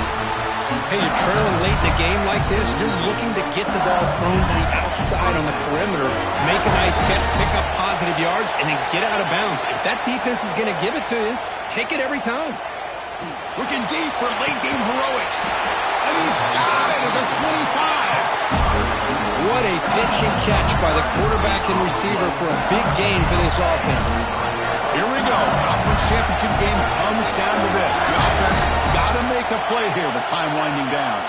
Hey, you're trailing late in a game like this. You're looking to get the ball thrown to the outside on the perimeter, make a nice catch, pick up positive yards, and then get out of bounds. If that defense is going to give it to you, take it every time. Looking deep for late game heroics. And he's got it at the 25. What a pitch and catch by the quarterback and receiver for a big gain for this offense. Here we go. Conference championship game comes down to this. The offense got to make a play here with time winding down.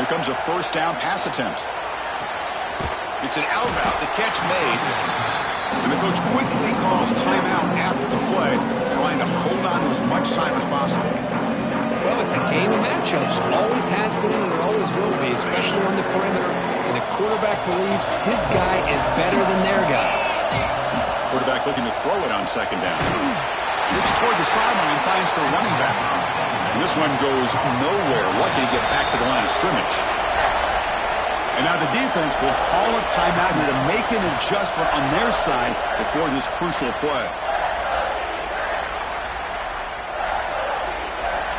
Here comes a first down pass attempt. It's an out route. The catch made. And the coach quickly calls timeout after the play, trying to hold on to as much time as possible. Well, it's a game of matchups. Always has been and it always will be, especially on the perimeter. And the quarterback believes his guy is better than their guy. Quarterback looking to throw it on second down. Looks toward the sideline, finds the running back. And this one goes nowhere. Lucky to get back to the line of scrimmage. And now the defense will call a timeout here to make an adjustment on their side before this crucial play.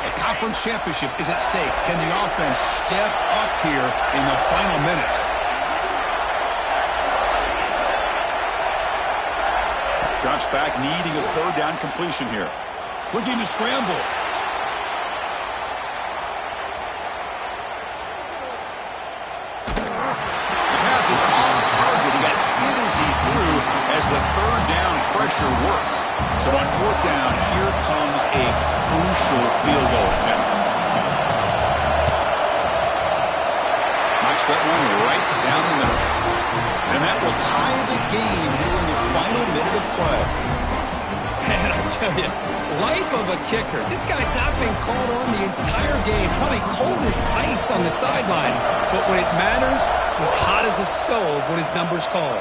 The conference championship is at stake. Can the offense step up here in the final minutes? Drops back, needing a third down completion here. Looking to scramble. passes off target. He got hit as he threw as the third down pressure works. So on fourth down, here comes a crucial field goal attempt. Knocks that one right down the middle. And that will tie the game here in the final minute of play. Man, I tell you, life of a kicker. This guy's not been called on the entire game. Probably cold as ice on the sideline. But when it matters, he's hot as a stove when his number's called.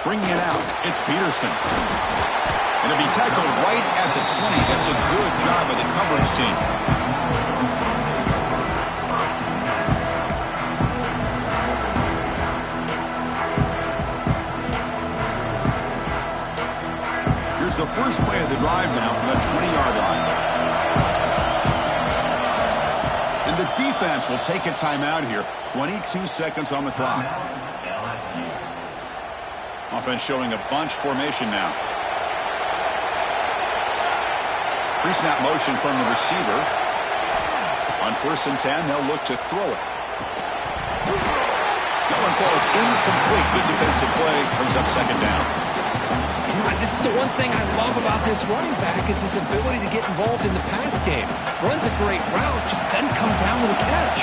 Bringing it out, it's Peterson. And it'll be tackled right at the 20. That's a good job by the coverage team. Here's the first play of the drive now from the 20-yard line. And the defense will take a timeout here. 22 seconds on the clock. Offense showing a bunch formation now. Pre-snap motion from the receiver. On 1st and 10, they'll look to throw it. That one falls incomplete. Good defensive play. Brings up second down. This is the one thing I love about this running back is his ability to get involved in the pass game. Runs a great route, just doesn't come down with a catch.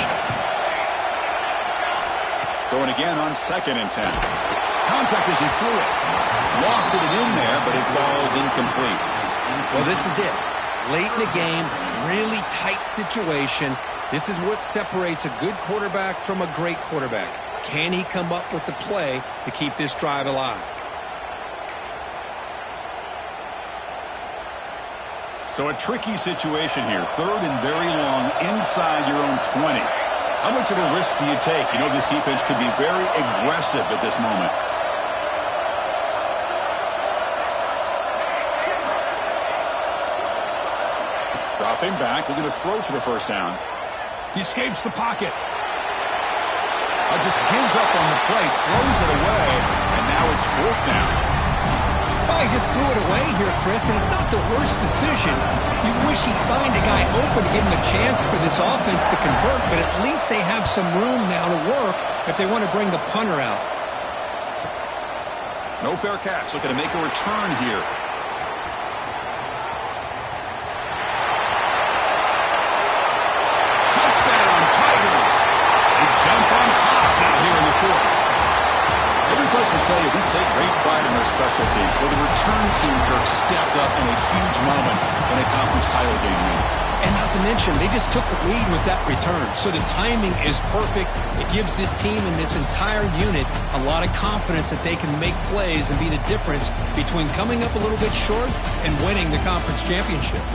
Throwing again on 2nd and 10. Contact as he threw it. Lofted it in there, but it falls incomplete. Well, this is it. Late in the game, really tight situation. This is what separates a good quarterback from a great quarterback. Can he come up with the play to keep this drive alive? So a tricky situation here. 3rd and very long inside your own 20. How much of a risk do you take? You know this defense could be very aggressive at this moment. Dropping back, looking to throw for the first down. He escapes the pocket. Just gives up on the play, throws it away, and now it's 4th down. Well, he just threw it away here, Chris, and it's not the worst decision. You wish he'd find a guy open to give him a chance for this offense to convert, but at least they have some room now to work if they want to bring the punter out. No fair catch. Looking to make a return here. Touchdown, Tigers. They jump on top here in the 4th. Every coach will tell you we take great pride in our special teams. Well, the return team, Kirk, stepped up in a huge moment in a conference title game now. And not to mention, they just took the lead with that return. So the timing is perfect. It gives this team and this entire unit a lot of confidence that they can make plays and be the difference between coming up a little bit short and winning the conference championship.